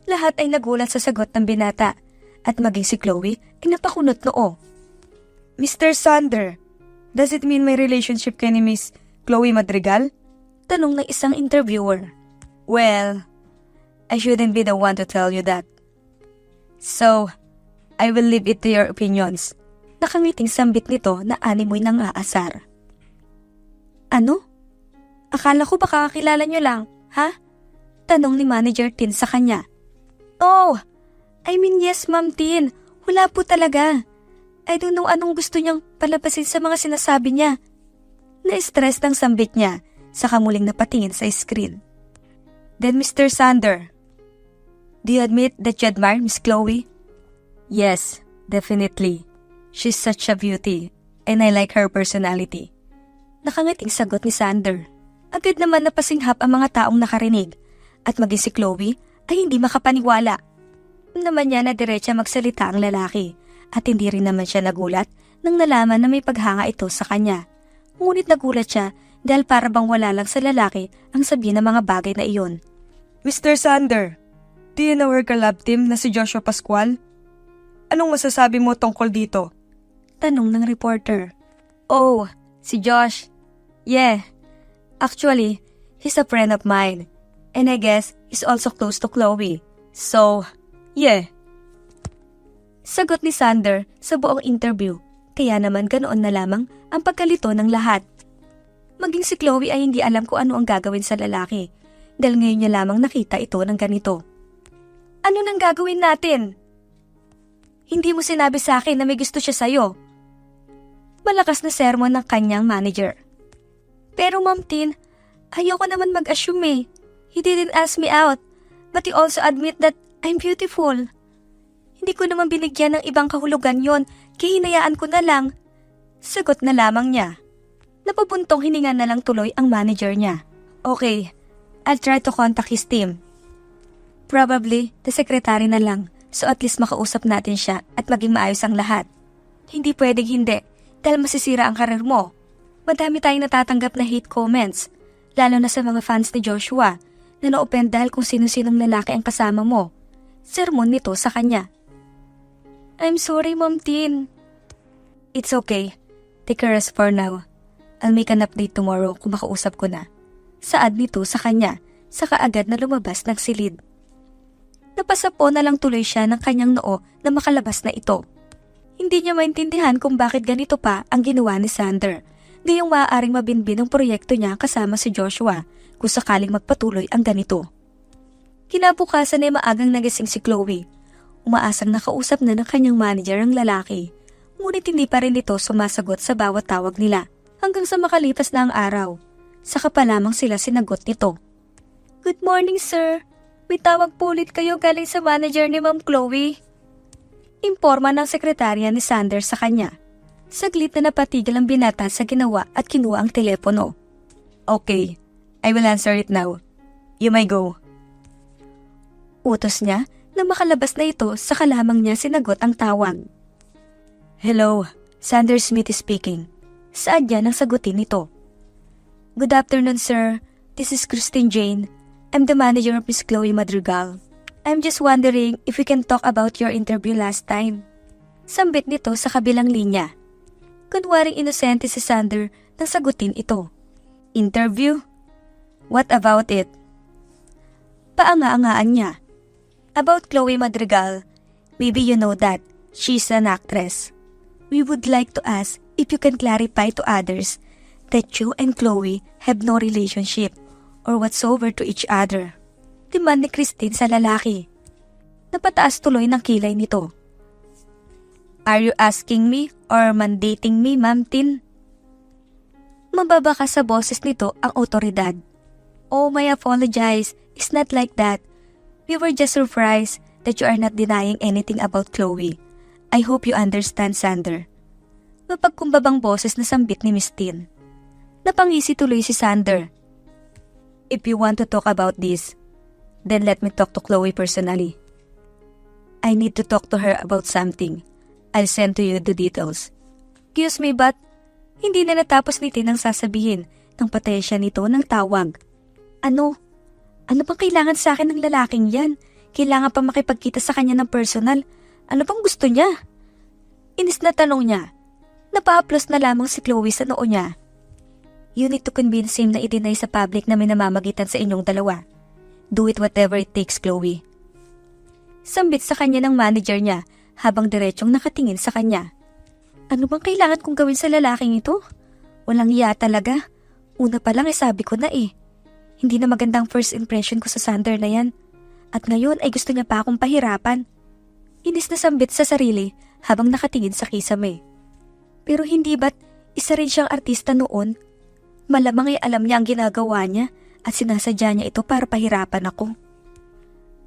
[SPEAKER 1] Lahat ay nagulat sa sagot ng binata at maging si Chloe ay napakunot noo. Mr. Sander, does it mean may relationship kay ni Miss Chloe Madrigal? Tanong ng isang interviewer. Well, I shouldn't be the one to tell you that. So, I will leave it to your opinions. Nakangiting sambit nito na animoy nang aasar. Ano? Akala ko baka kakilala niyo lang, ha? Tanong ni Manager Tin sa kanya. Oh, I mean yes, Ma'am Tin. Wala po talaga. I don't know anong gusto niyang palabasin sa mga sinasabi niya. Na-stress ng sambit niya, saka muling napatingin sa screen. Then Mr. Sander, do you admit that you admire Miss Chloe? Yes, definitely. She's such a beauty, and I like her personality. Nakangiting sagot ni Sander. Agad naman napasinghap ang mga taong nakarinig, at maging si Chloe ay hindi makapaniwala. Naman niya na diretsa magsalita ang lalaki, at hindi rin naman siya nagulat nang nalaman na may paghanga ito sa kanya. Ngunit nagulat siya dahil para bang wala lang sa lalaki ang sabihin ng mga bagay na iyon. Mr. Sander, do you know her collab team na si Joshua Pascual? Anong masasabi mo tungkol dito? Tanong ng reporter. Oh, si Josh. Yeah. Actually, he's a friend of mine. And I guess he's also close to Chloe. So, yeah. Sagot ni Sander sa buong interview. Kaya naman ganoon na lamang ang pagkalito ng lahat. Maging si Chloe ay hindi alam kung ano ang gagawin sa lalaki. Dahil ngayon niya lamang nakita ito ng ganito. Ano nang gagawin natin? Hindi mo sinabi sa akin na may gusto siya sa'yo. Malakas na sermon ng kanyang manager. Pero Ma'am Tin, ayoko naman mag-assume eh. He didn't ask me out, but he also admit that I'm beautiful. Hindi ko naman binigyan ng ibang kahulugan yon, kaya hinayaan ko na lang. Sagot na lamang niya. Napapuntong hininga na lang tuloy ang manager niya. Okay, I'll try to contact his team. Probably, the secretary na lang, so at least makausap natin siya at maging maayos ang lahat. Hindi pwedeng hindi, dahil masisira ang karir mo. Madami tayong natatanggap na hate comments, lalo na sa mga fans ni Joshua, na na-open dahil kung sino-sinong lalaki ang kasama mo. sermon nito sa kanya. I'm sorry, Ma'am Tin. It's okay. Take a rest for now. I'll make an update tomorrow kung makausap ko na. Saad nito sa kanya, saka agad na lumabas ng silid. Napasapo na lang tuloy siya ng kanyang noo na makalabas na ito. Hindi niya maintindihan kung bakit ganito pa ang ginawa ni Sander. Gayong maaaring mabinbin ang proyekto niya kasama si Joshua kung sakaling magpatuloy ang ganito. Kinabukasan ay maagang nagising si Chloe. Umaasang nakausap na ng kanyang manager ang lalaki. Ngunit hindi pa rin ito sumasagot sa bawat tawag nila hanggang sa makalipas na ang araw. Saka pa lamang sila sinagot nito. Good morning, sir. May tawag po ulit kayo galing sa manager ni Ma'am Chloe. Imporma ng sekretarya ni Sander sa kanya. Saglit na napatigil ang binata sa ginawa at kinuha ang telepono. Okay, I will answer it now. You may go. Utos niya na makalabas na ito saka lamang niya sinagot ang tawag. Hello, Sander Smith is speaking. Saad niya nang sagutin nito. Good afternoon, sir. This is Christine Jane. I'm the manager of Miss Chloe Madrigal. I'm just wondering if we can talk about your interview last time. Sambit nito sa kabilang linya. Kunwaring inosente si Sander nang sagutin ito. Interview? What about it? Paanga-angaan niya. About Chloe Madrigal, maybe you know that she's an actress. We would like to ask if you can clarify to others that you and Chloe have no relationship or whatsoever to each other. Demand ni Christine sa lalaki. Napataas tuloy ng kilay nito. Are you asking me or mandating me, Ma'am Tin? Mababa ka sa boses nito ang otoridad. Oh, my apologize. It's not like that. We were just surprised that you are not denying anything about Chloe. I hope you understand, Sander. Mapagkumbabang boses na sambit ni Miss Tin. Napangisi tuloy si Sander. If you want to talk about this, then let me talk to Chloe personally. I need to talk to her about something. I'll send to you the details. Excuse me, but hindi na natapos ni Tin ang sasabihin nang patay siya nito ng tawag. Ano? Ano bang kailangan sa akin ng lalaking yan? Kailangan pa makipagkita sa kanya ng personal. Ano bang gusto niya? Inis na tanong niya. Napahaplos na lamang si Chloe sa noo niya. You need to convince him na i-deny sa public na may namamagitan sa inyong dalawa. Do it whatever it takes, Chloe. Sambit sa kanya ng manager niya habang diretsyong nakatingin sa kanya. Ano bang kailangan kong gawin sa lalaking ito? Walang iya talaga. Una pa lang sabi ko na Hindi na magandang first impression ko sa Sander na yan. At ngayon ay gusto niya pa akong pahirapan. Inis na sambit sa sarili habang nakatingin sa kisame. Pero hindi ba't isa rin siyang artista noon? Malamang ay alam niya ang ginagawa niya at sinasadya niya ito para pahirapan ako.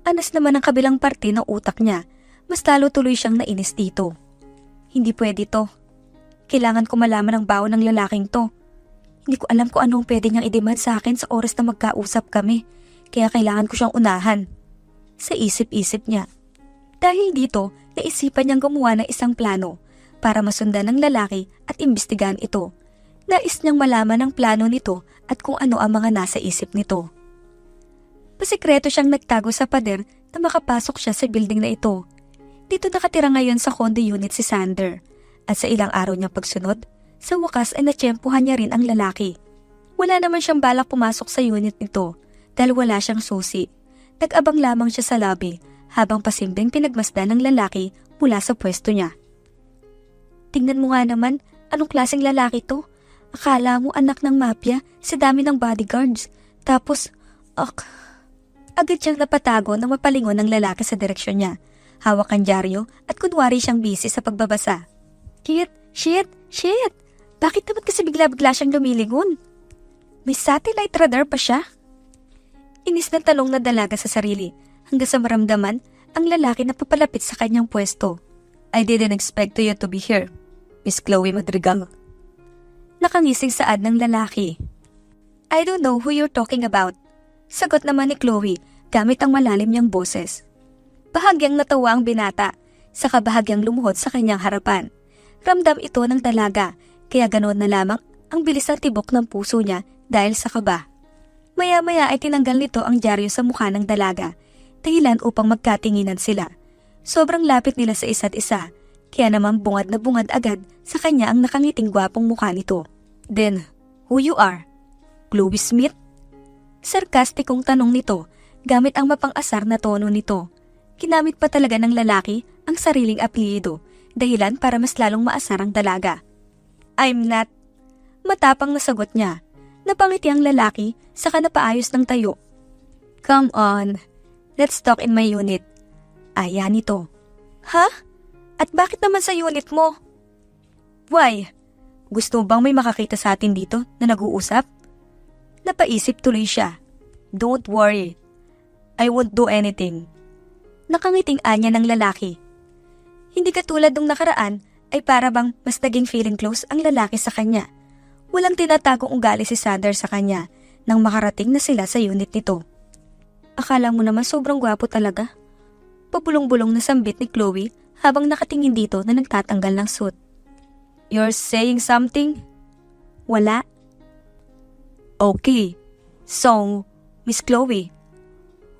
[SPEAKER 1] Anas naman ang kabilang parte ng utak niya. Mas talo tuloy siyang nainis dito. Hindi pwede to. Kailangan ko malaman ang baon ng lalaking to. Hindi ko alam kung anong pwede niyang i-demand sa akin sa oras na magkausap kami. Kaya kailangan ko siyang unahan. Sa isip-isip niya. Dahil dito, naisipan niyang gumawa ng isang plano para masundan ng lalaki at imbestigahan ito. Nais niyang malaman ang plano nito at kung ano ang mga nasa isip nito. Pasikreto siyang nagtago sa pader na makapasok siya sa building na ito. Dito nakatira ngayon sa condo unit si Sander. At sa ilang araw niyang pagsunod, sa wakas ay natsyempohan niya rin ang lalaki. Wala naman siyang balak pumasok sa unit nito dahil wala siyang susi. Nag-abang lamang siya sa lobby habang pasimpleng pinagmasdan ng lalaki mula sa pwesto niya. Tingnan mo nga naman, anong klaseng lalaki to? Akala mo anak ng mafia sa dami ng bodyguards. Tapos, agad siyang napatago nang mapalingon ng lalaki sa direksyon niya. Hawak ang dyaryo at kunwari siyang busy sa pagbabasa. Shit! Bakit naman kasi bigla-bigla siyang lumilingon? May satellite radar pa siya? Inis na tanong na dalaga sa sarili hanggang sa maramdaman ang lalaki na papalapit sa kanyang pwesto. I didn't expect you to be here, Miss Chloe Madrigal. Nakangising saad ng lalaki. I don't know who you're talking about. Sagot naman ni Chloe gamit ang malalim niyang boses. Bahagyang natawa ang binata, saka bahagyang lumuhod sa kanyang harapan. Ramdam ito ng dalaga, kaya ganoon na lamang ang bilis ng tibok ng puso niya dahil sa kaba. Maya-maya ay tinanggal nito ang dyaryo sa mukha ng dalaga dahilan upang magkatinginan sila. Sobrang lapit nila sa isa't isa, kaya naman bungad na bungad agad sa kanya ang nakangiting gwapong mukha nito. Then, who you are? Chloe Smith? Sarkastikong tanong nito gamit ang mapang-asar na tono nito. Kinamit pa talaga ng lalaki ang sariling apelyido, dahilan para mas lalong maasar ang dalaga. I'm not. Matapang na sagot niya. Napangiti ang lalaki saka napaayos ng tayo. Come on, let's talk in my unit. Aya nito. Ha? At bakit naman sa unit mo? Why? Gusto bang may makakita sa atin dito na nag-uusap? Napaisip tuloy siya. Don't worry. I won't do anything. Nakangiting anya ng lalaki. Hindi katulad nung nakaraan ay para bang mas naging feeling close ang lalaki sa kanya. Walang tinatagong ugali si Sander sa kanya nang makarating na sila sa unit nito. Akala mo naman sobrang gwapo talaga. Pabulong-bulong na sambit ni Chloe habang nakatingin dito na nagtatanggal ng suit. You're saying something? Wala. Okay. So, Miss Chloe.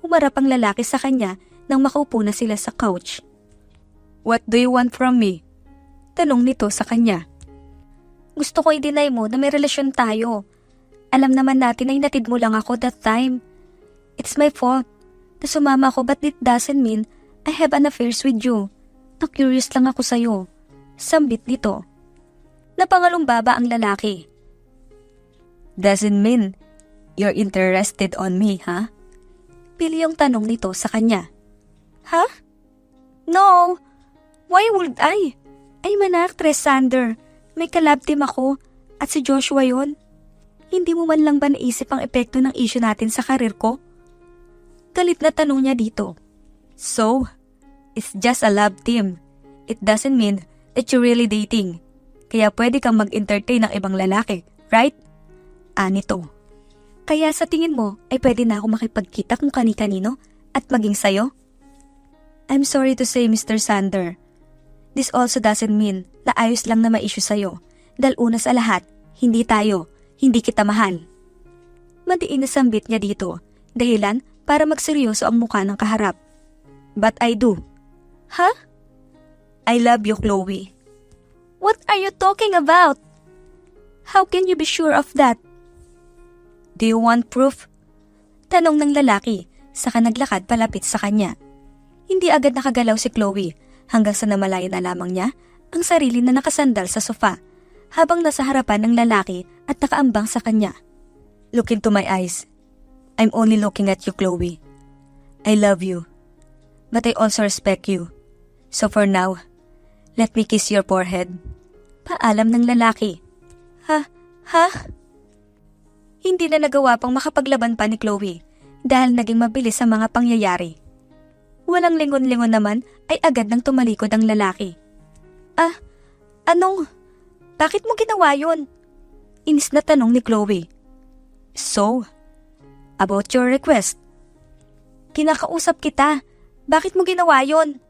[SPEAKER 1] Humarap ang lalaki sa kanya nang makaupo na sila sa couch. What do you want from me? Tanong nito sa kanya. Gusto ko i-deny mo na may relasyon tayo. Alam naman natin ay natid mo lang ako that time. It's my fault na sumama ako but it doesn't mean I have an affairs with you. Na-curious lang ako sa'yo. Sambit nito. Napangalumbaba ang lalaki. Doesn't mean you're interested on me, ha? Pili yung tanong nito sa kanya. Ha? No. Why would I? I'm an actress, Sander. May kalab team ako at si Joshua yon. Hindi mo man lang ba naisip ang epekto ng issue natin sa karir ko? Galit na tanong niya dito. So, it's just a love team. It doesn't mean that you're really dating. Kaya pwede kang mag-entertain ng ibang lalaki, right? Anito. Kaya sa tingin mo ay pwede na ako makipagkita kung kani-kanino at maging sayo? I'm sorry to say, Mr. Sander. This also doesn't mean na ayos lang na ma-issue sa'yo. Dahil una sa lahat, hindi tayo, hindi kita mahal. Madiin na sambit niya dito, dahilan para magseryoso ang mukha ng kaharap. But I do. Ha? I love you, Chloe. What are you talking about? How can you be sure of that? Do you want proof? Tanong ng lalaki, saka naglakad palapit sa kanya. Hindi agad nakagalaw si Chloe hanggang sa namalayan na lamang niya ang sarili na nakasandal sa sofa habang nasa harapan ng lalaki at nakaambang sa kanya. Look into my eyes. I'm only looking at you, Chloe. I love you, but I also respect you. So for now, let me kiss your forehead. Paalam ng lalaki. Ha? Hindi na nagawa pang makapaglaban pa ni Chloe dahil naging mabilis ang mga pangyayari. Walang lingon-lingon naman ay agad nang tumalikod ang lalaki. Anong? Bakit mo ginawa yun? Inis na tanong ni Chloe. So, about your request. Kinakausap kita. Bakit mo ginawa yun?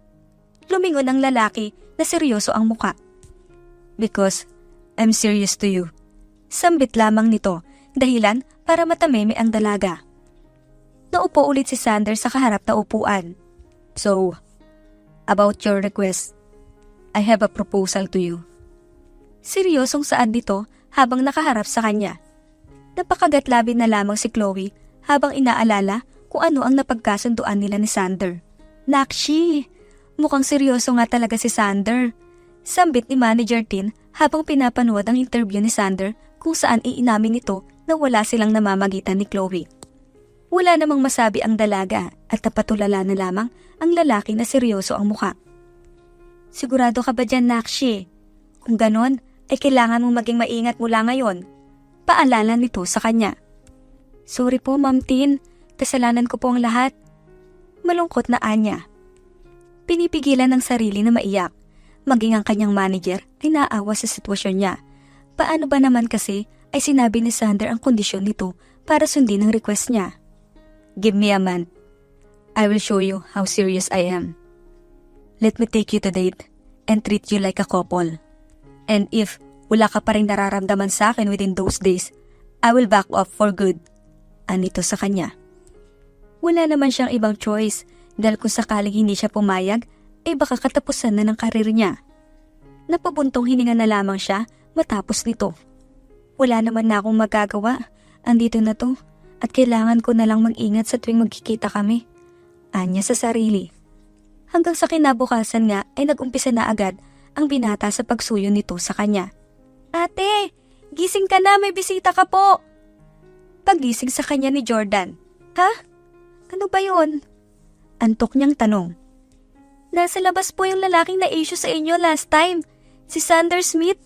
[SPEAKER 1] Lumingon ang lalaki na seryoso ang muka. Because I'm serious to you. Sambit lamang nito, dahilan para matameme ang dalaga. Naupo ulit si Sander sa kaharap na upuan. So, about your request, I have a proposal to you. Seryosong saad nito habang nakaharap sa kanya. Napakagatlabi na lamang si Chloe habang inaalala kung ano ang napagkasunduan nila ni Sander. Nakshi, mukhang seryoso nga talaga si Sander. Sambit ni Manager Tin habang pinapanood ang interview ni Sander kung saan iinamin nito na wala silang namamagitan ni Chloe. Wala namang masabi ang dalaga at napatulala na lamang ang lalaki na seryoso ang mukha. Sigurado ka ba dyan, Nakshi? Kung ganon, ay kailangan mong maging maingat mula ngayon. Paalala nito sa kanya. Sorry po, Ma'am Tin. Kasalanan ko po ang lahat. Malungkot na anya. Pinipigilan ng sarili na maiyak. Maging ang kanyang manager ay naawa sa sitwasyon niya. Paano ba naman kasi ay sinabi ni Sander ang kondisyon nito para sundin ang request niya? Give me a month. I will show you how serious I am. Let me take you to date and treat you like a couple. And if wala ka pa rin nararamdaman sa akin within those days, I will back off for good. Anito sa kanya. Wala naman siyang ibang choice, Dahil kung sakaling hindi siya pumayag, ay baka katapusan na ng karir niya. Napabuntong hininga na lamang siya matapos nito. Wala naman na akong magagawa. Andito na to at kailangan ko na lang mag-ingat sa tuwing magkikita kami. Anya sa sarili. Hanggang sa kinabukasan nga ay nag-umpisa na agad ang binata sa pagsuyo nito sa kanya. Ate, gising ka na, may bisita ka po. Pagising sa kanya ni Jordan. Ha? Ano ba yun? Antok niyang tanong. Nasa labas po yung lalaking na-issue sa inyo last time, si Sander Smith.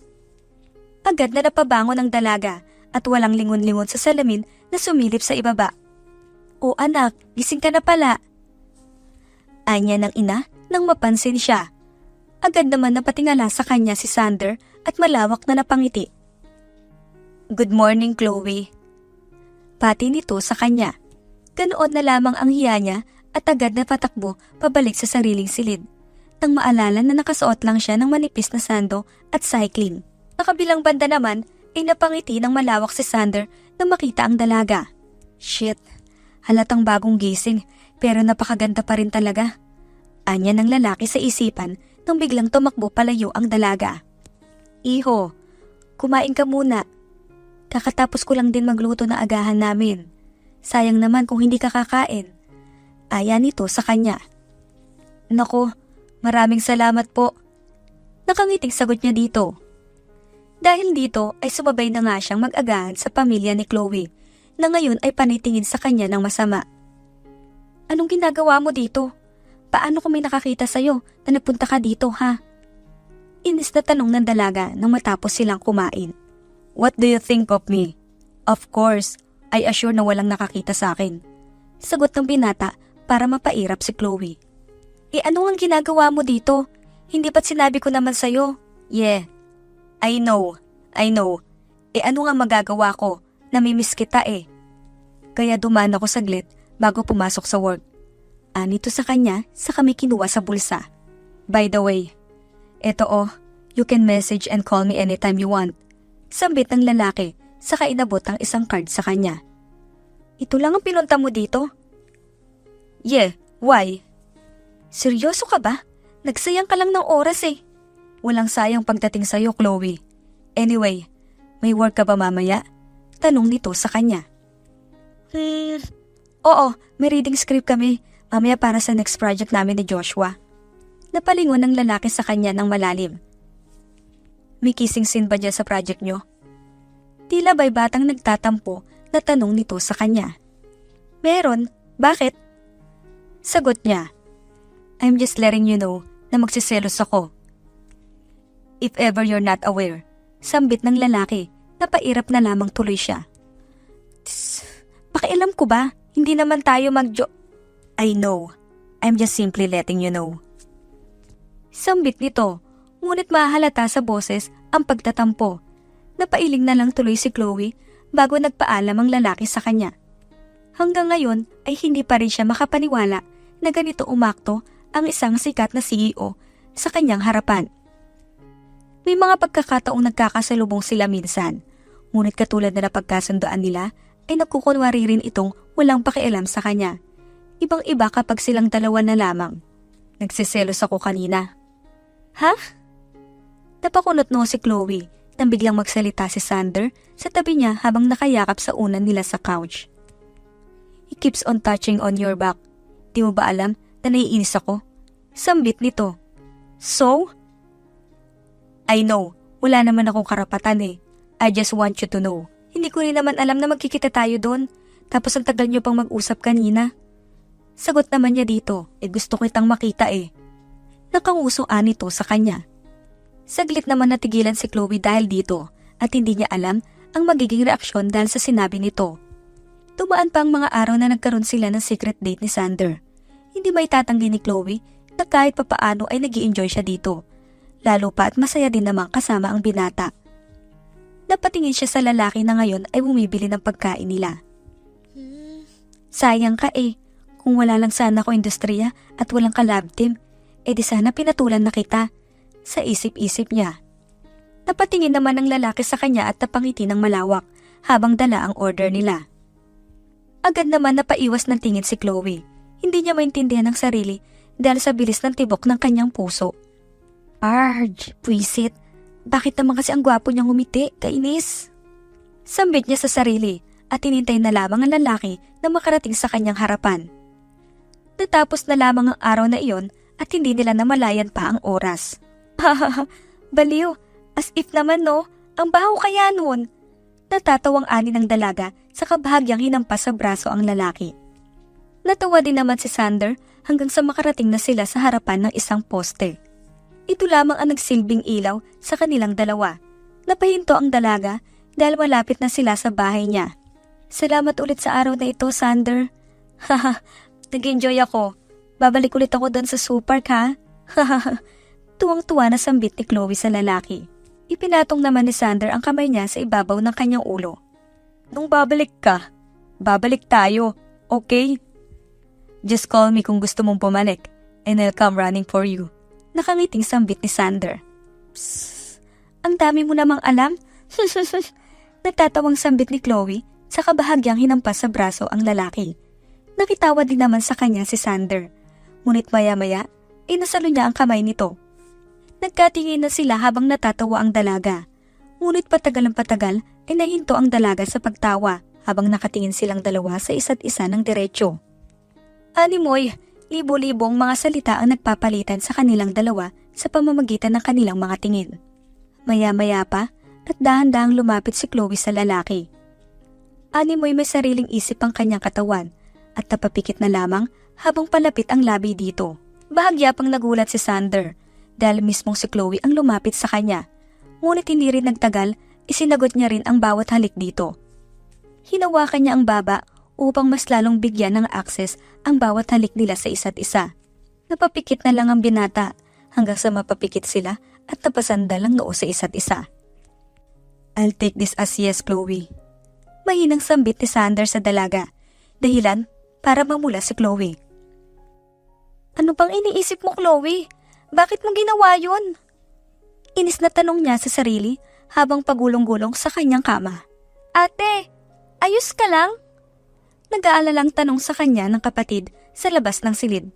[SPEAKER 1] Agad na napabangon ang dalaga at walang lingon-lingon sa salamin na sumilip sa ibaba. O anak, gising ka na pala. Anya ng ina nang mapansin siya. Agad naman napatingala sa kanya si Sander at malawak na napangiti. Good morning, Chloe. Pati nito sa kanya. Ganoon na lamang ang hiya niya at agad na patakbo pabalik sa sariling silid. Nang maalala na nakasuot lang siya ng manipis na sando at cycling. Nakabilang banda naman ay napangiti ng malawak si Sander nang makita ang dalaga. Shit, halatang bagong gising pero napakaganda pa rin talaga. Anya ng lalaki sa isipan nang biglang tumakbo palayo ang dalaga. Iho, kumain ka muna. Kakatapos ko lang din magluto na agahan namin. Sayang naman kung hindi ka kakain. Aya nito sa kanya. Nako, maraming salamat po. Nakangiting sagot niya dito. Dahil dito ay sumabay na nga siyang mag-agahan sa pamilya ni Chloe na ngayon ay panitingin sa kanya ng masama. Anong ginagawa mo dito? Paano kung may nakakita sa'yo na napunta ka dito ha? Inis na tanong ng dalaga nang matapos silang kumain. What do you think of me? Of course, I assure na walang nakakita sa akin. Sagot ng binata para mapairap si Chloe. Ano ang ginagawa mo dito? Hindi ba't sinabi ko naman sa'yo? Yeah. I know. Ano nga magagawa ko? Namimiss kita eh. Kaya dumaan ako saglit bago pumasok sa work. Anito sa kanya sa kami kinuha sa bulsa. By the way, eto you can message and call me anytime you want. Sambit ng lalaki saka inabot ang isang card sa kanya. Ito lang ang pinunta mo dito? Yeah, why? Seryoso ka ba? Nagsayang ka lang ng oras eh. Walang sayang pagdating sa'yo, Chloe. Anyway, may work ka ba mamaya? Tanong nito sa kanya. Oo, may reading script kami. Mamaya para sa next project namin ni Joshua. Napalingon ng lalaki sa kanya ng malalim. May kissing scene ba dyan sa project nyo? Tila ba'y batang nagtatampo na tanong nito sa kanya. Meron, bakit? Sagot niya. I'm just letting you know na magsiselos ako. If ever you're not aware, sambit ng lalaki, napairap na lamang tuloy siya. Pakialam ko ba? Hindi naman tayo I know. I'm just simply letting you know. Sambit nito, ngunit mahalata sa boses ang pagtatampo. Napailing na lang tuloy si Chloe bago nagpaalam ang lalaki sa kanya. Hanggang ngayon ay hindi pa rin siya makapaniwala na ganito umakto ang isang sikat na CEO sa kanyang harapan. May mga pagkakataong nagkakasalubong sila minsan, ngunit katulad na napagkasundoan nila ay nagkukunwari rin itong walang pakialam sa kanya. Ibang-iba kapag silang dalawa na lamang. Nagsiselos ako kanina. Ha? Napakunot no si Chloe nang biglang magsalita si Sander sa tabi niya habang nakayakap sa unan nila sa couch. He keeps on touching on your back. Di mo ba alam na naiinis ako? Sambit nito. So? I know, wala naman akong karapatan eh. I just want you to know. Hindi ko rin naman alam na magkikita tayo doon. Tapos ang tagal niyo pang mag-usap kanina. Sagot naman niya dito, gusto ko itang makita eh. Nakanguso nito sa kanya. Saglit naman natigilan si Chloe dahil dito at hindi niya alam ang magiging reaksyon dahil sa sinabi nito. Tumaan pa ang mga araw na nagkaroon sila ng secret date ni Sander. Hindi may tatanggi ni Chloe na kahit papaano ay nag-i-enjoy siya dito. Lalo pa at masaya din naman kasama ang binata. Napatingin siya sa lalaki na ngayon ay bumibili ng pagkain nila. Sayang ka eh, kung wala lang sana ko industriya at walang ka-lab team, di sana pinatulan na kita, sa isip-isip niya. Napatingin naman ang lalaki sa kanya at napangiti ng malawak habang dala ang order nila. Agad naman napaiwas ng tingin si Chloe. Hindi niya maintindihan ang sarili dahil sa bilis ng tibok ng kanyang puso. Arj, puwisit. Bakit naman kasi ang gwapo niyang ngumiti, kainis? Sambit niya sa sarili at hinintay na lamang ang lalaki na makarating sa kanyang harapan. Natapos na lamang ang araw na iyon at hindi nila namalayan pa ang oras. Hahaha, baliw. As if naman no, ang baho kaya noon. Natatawang ani ng dalaga sa kabahagyang hinampas sa braso ang lalaki. Natawa din naman si Sander hanggang sa makarating na sila sa harapan ng isang poste. Ito lamang ang nagsilbing ilaw sa kanilang dalawa. Napahinto ang dalaga dahil malapit na sila sa bahay niya. Salamat ulit sa araw na ito, Sander. Haha, nag-enjoy ako. Babalik ulit ako doon sa super ha? Haha, tuwang-tuwa na sambit ni Chloe sa lalaki. Ipinatong naman ni Sander ang kamay niya sa ibabaw ng kanyang ulo. Nung babalik ka, babalik tayo, okay? Just call me kung gusto mong bumalik and I'll come running for you. Nakangiting sambit ni Sander. Psst, ang dami mo namang alam. Natatawang sambit ni Chloe sa kabahagyang hinampas sa braso ang lalaki. Nakitawa din naman sa kanya si Sander. Ngunit maya-maya, nasalo niya ang kamay nito. Nagkatingin na sila habang natatawa ang dalaga. Ngunit patagal ang patagal ay nahinto ang dalaga sa pagtawa habang nakatingin silang dalawa sa isa't isa ng diretsyo. Animoy, libo-libong mga salita ang nagpapalitan sa kanilang dalawa sa pamamagitan ng kanilang mga tingin. Maya-maya pa at dahan-dahang lumapit si Chloe sa lalaki. Animoy may sariling isip ang kanyang katawan at napapikit na lamang habang palapit ang labi dito. Bahagya pang nagulat si Sander dahil mismong si Chloe ang lumapit sa kanya. Ngunit hindi rin nagtagal, isinagot niya rin ang bawat halik dito. Hinawakan niya ang baba upang mas lalong bigyan ng akses ang bawat halik nila sa isa't isa. Napapikit na lang ang binata hanggang sa mapapikit sila at napasandal ang noo sa isa't isa. I'll take this as yes, Chloe. Mahinang sambit ni Sander sa dalaga, dahilan para mamula si Chloe. Ano bang iniisip mo, Chloe? Bakit mo ginawa yun? Inis na tanong niya sa sarili habang pagulong-gulong sa kanyang kama. Ate, ayos ka lang? Nag-aalalang tanong sa kanya ng kapatid sa labas ng silid.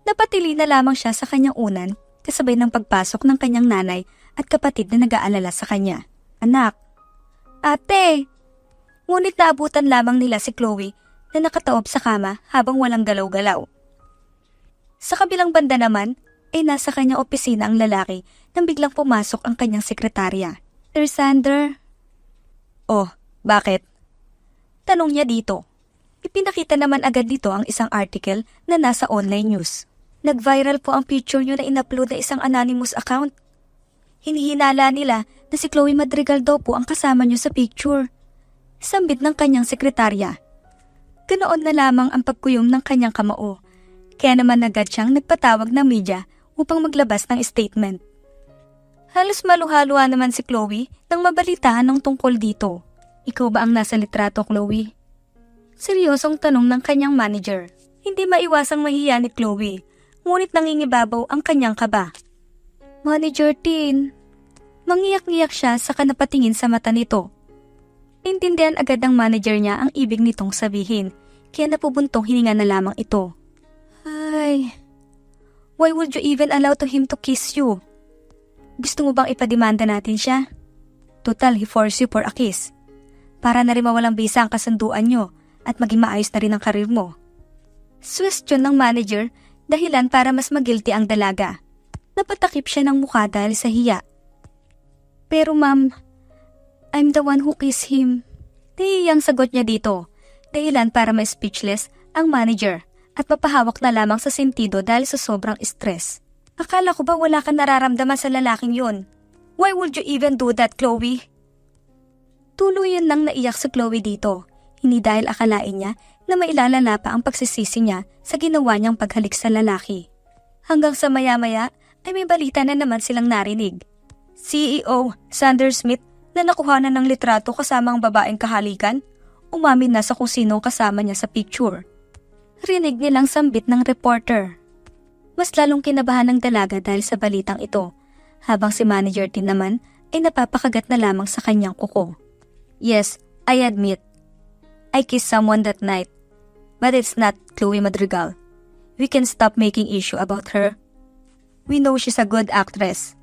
[SPEAKER 1] Napatili na lamang siya sa kanyang unan kasabay ng pagpasok ng kanyang nanay at kapatid na nag-aalala sa kanya. Anak. Ate! Ngunit naabutan lamang nila si Chloe na nakataob sa kama habang walang galaw-galaw. Sa kabilang banda naman ay nasa kanyang opisina ang lalaki nang biglang pumasok ang kanyang sekretarya. Sir Sander? Oh, bakit? Tanong niya dito. Ipinakita naman agad dito ang isang article na nasa online news. Nag-viral po ang picture niyo na in-upload na isang anonymous account. Hinihinala nila na si Chloe Madrigal daw po ang kasama niyo sa picture. Sambit ng kanyang sekretarya. Ganoon na lamang ang pagkuyom ng kanyang kamao. Kaya naman agad siyang nagpatawag ng media upang maglabas ng statement. Halos maluhaluan naman si Chloe nang mabalitaan ng tungkol dito. Ikaw ba ang nasa litrato, Chloe? Seryosong tanong ng kanyang manager. Hindi maiwasang mahiya ni Chloe, ngunit nangingibabaw ang kanyang kaba. Manager Tin. Mangiyak-ngiyak siya sa kanapatingin sa mata nito. Intindihan agad ng manager niya ang ibig nitong sabihin, kaya napubuntong hininga na lamang ito. Ay, why would you even allow to him to kiss you? Gusto mo bang ipademanda natin siya? Total, he forced you for a kiss. Para na rin mawalang bisa ang kasunduan nyo at maging maayos na rin ang karir mo. Suwestyon ng manager dahilan para mas magilty ang dalaga. Napatakip siya ng mukha dahil sa hiya. Pero ma'am, I'm the one who kissed him. Nahihiyang sagot niya dito, dahilan para ma-speechless ang manager at mapahawak na lamang sa sentido dahil sa sobrang stress. Akala ko ba wala kang nararamdaman sa lalaking yun? Why would you even do that, Chloe? Tuluyan lang naiyak si Chloe dito, hindi dahil akalain niya na mailalala pa ang pagsisisi niya sa ginawa niyang paghalik sa lalaki. Hanggang sa maya-maya ay may balita na naman silang narinig. CEO Sander Smith na nakuhanan ng litrato kasama ang babaeng kahalikan, umamin na sa kung sino kasama niya sa picture. Rinig nilang sambit ng reporter. Mas lalong kinabahan ng dalaga dahil sa balitang ito, habang si manager din naman ay napapakagat na lamang sa kanyang kuko. Yes, I admit, I kissed someone that night. But it's not Chloe Madrigal. We can stop making issue about her. We know she's a good actress.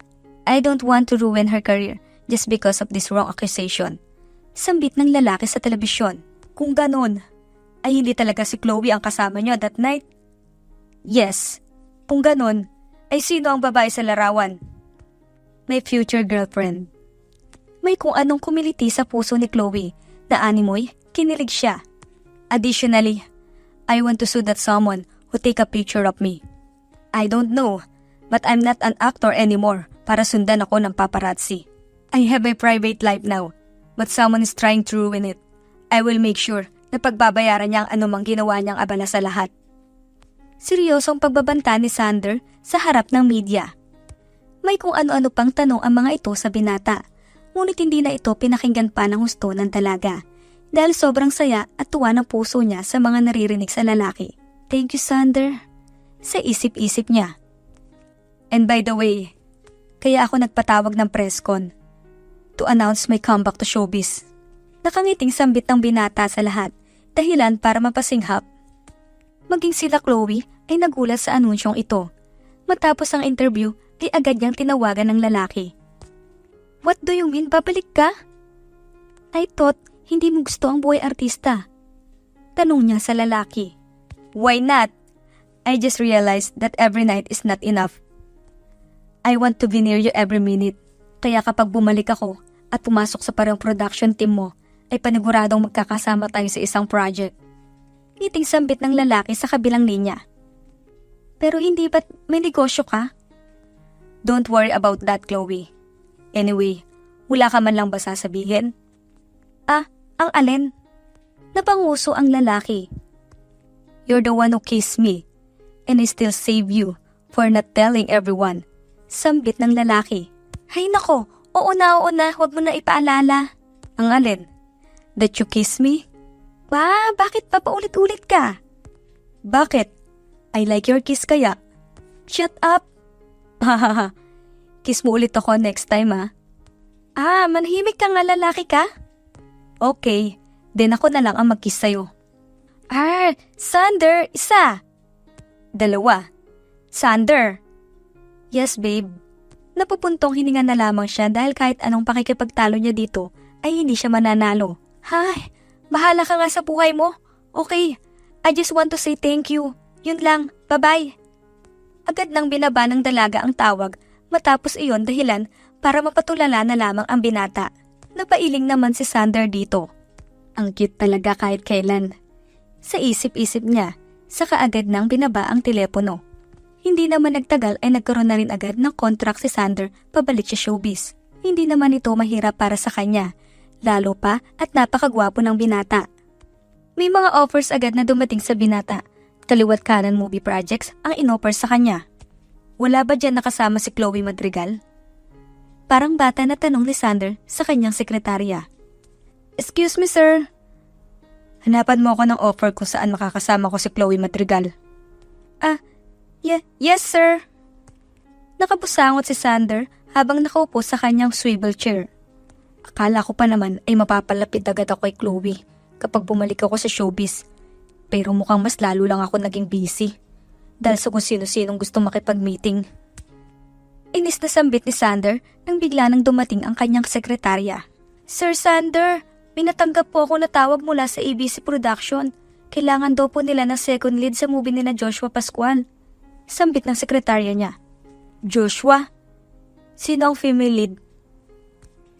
[SPEAKER 1] I don't want to ruin her career just because of this wrong accusation. Sambit ng lalaki sa telebisyon. Kung ganon, ay hindi talaga si Chloe ang kasama niyo that night? Yes. Kung ganon, ay sino ang babae sa larawan? My future girlfriend. May kung anong kumiliti sa puso ni Chloe na animoy, kinilig siya. Additionally, I want to sue that someone who take a picture of me. I don't know, but I'm not an actor anymore para sundan ako ng paparazzi. I have a private life now, but someone is trying to ruin it. I will make sure na pagbabayaran niya ang anumang ginawa niyang abala sa lahat. Seryosong pagbabanta ni Sander sa harap ng media. May kung ano-ano pang tanong ang mga ito sa binata, ngunit hindi na ito pinakinggan pa ng husto ng dalaga dahil sobrang saya at tuwa ng puso niya sa mga naririnig sa lalaki. Thank you, Sander. Sa isip-isip niya. And by the way, kaya ako nagpatawag ng press con to announce my comeback to showbiz. Nakangiting sambit ng binata sa lahat, dahilan para mapasinghap. Maging sila Chloe ay nagulat sa anunsyong ito. Matapos ang interview ay agad niyang tinawagan ng lalaki. What do you mean, babalik ka? I thought hindi mo gusto ang buhay artista. Tanong niya sa lalaki. Why not? I just realized that every night is not enough. I want to be near you every minute. Kaya kapag bumalik ako at pumasok sa parang production team mo, ay paniguradong magkakasama tayo sa isang project. Ngiting sambit ng lalaki sa kabilang linya. Pero hindi ba't may negosyo ka? Don't worry about that, Chloe. Anyway, wala ka man lang ba sasabihin? Ah, ang alin? Napanguso ang lalaki. You're the one who kissed me, and I still save you for not telling everyone. Sambit ng lalaki. Hay nako, oo na, huwag mo na ipaalala. Ang alin? That you kiss me? Bakit pa paulit-ulit ka? Bakit? I like your kiss kaya. Shut up! Hahaha, kiss mo ulit ako next time manhimik ka nga, lalaki ka? Okay, then ako na lang ang mag-kiss sa'yo. Sander, isa. Dalawa. Sander. Yes, babe. Napupuntong hininga na lamang siya dahil kahit anong pakikipagtalo niya dito ay hindi siya mananalo. Hay, bahala ka nga sa buhay mo. Okay, I just want to say thank you. Yun lang, bye-bye. Agad nang binaba ng dalaga ang tawag matapos iyon dahilan para mapatulala na lamang ang binata. Napailing naman si Sander dito. Ang cute talaga kahit kailan. Sa isip-isip niya, saka agad nang binaba ang telepono. Hindi naman nagtagal ay nagkaroon na rin agad ng contract si Sander pabalik sa showbiz. Hindi naman ito mahirap para sa kanya, lalo pa at napakagwapo ng binata. May mga offers agad na dumating sa binata. Kaliwat kanan movie projects ang inoffer sa kanya. Wala ba dyan nakasama si Chloe Madrigal? Parang bata na tanong ni Sander sa kanyang sekretarya. Excuse me, sir. Hanapan mo ako ng offer kung saan makakasama ko si Chloe Madrigal. Yes, sir. Nakabusangot si Sander habang nakaupo sa kanyang swivel chair. Akala ko pa naman ay mapapalapit agad ako kay Chloe kapag bumalik ako sa showbiz. Pero mukhang mas lalo lang ako naging busy dahil sa kung sino-sinong gusto makipag-meeting. Inis na sambit ni Sander nang bigla nang dumating ang kanyang sekretarya. Sir Sander, may natanggap po ako na tawag mula sa ABC Production. Kailangan daw po nila ng second lead sa movie ni na Joshua Pascual. Sambit ng sekretarya niya. Joshua? Sino ang female lead?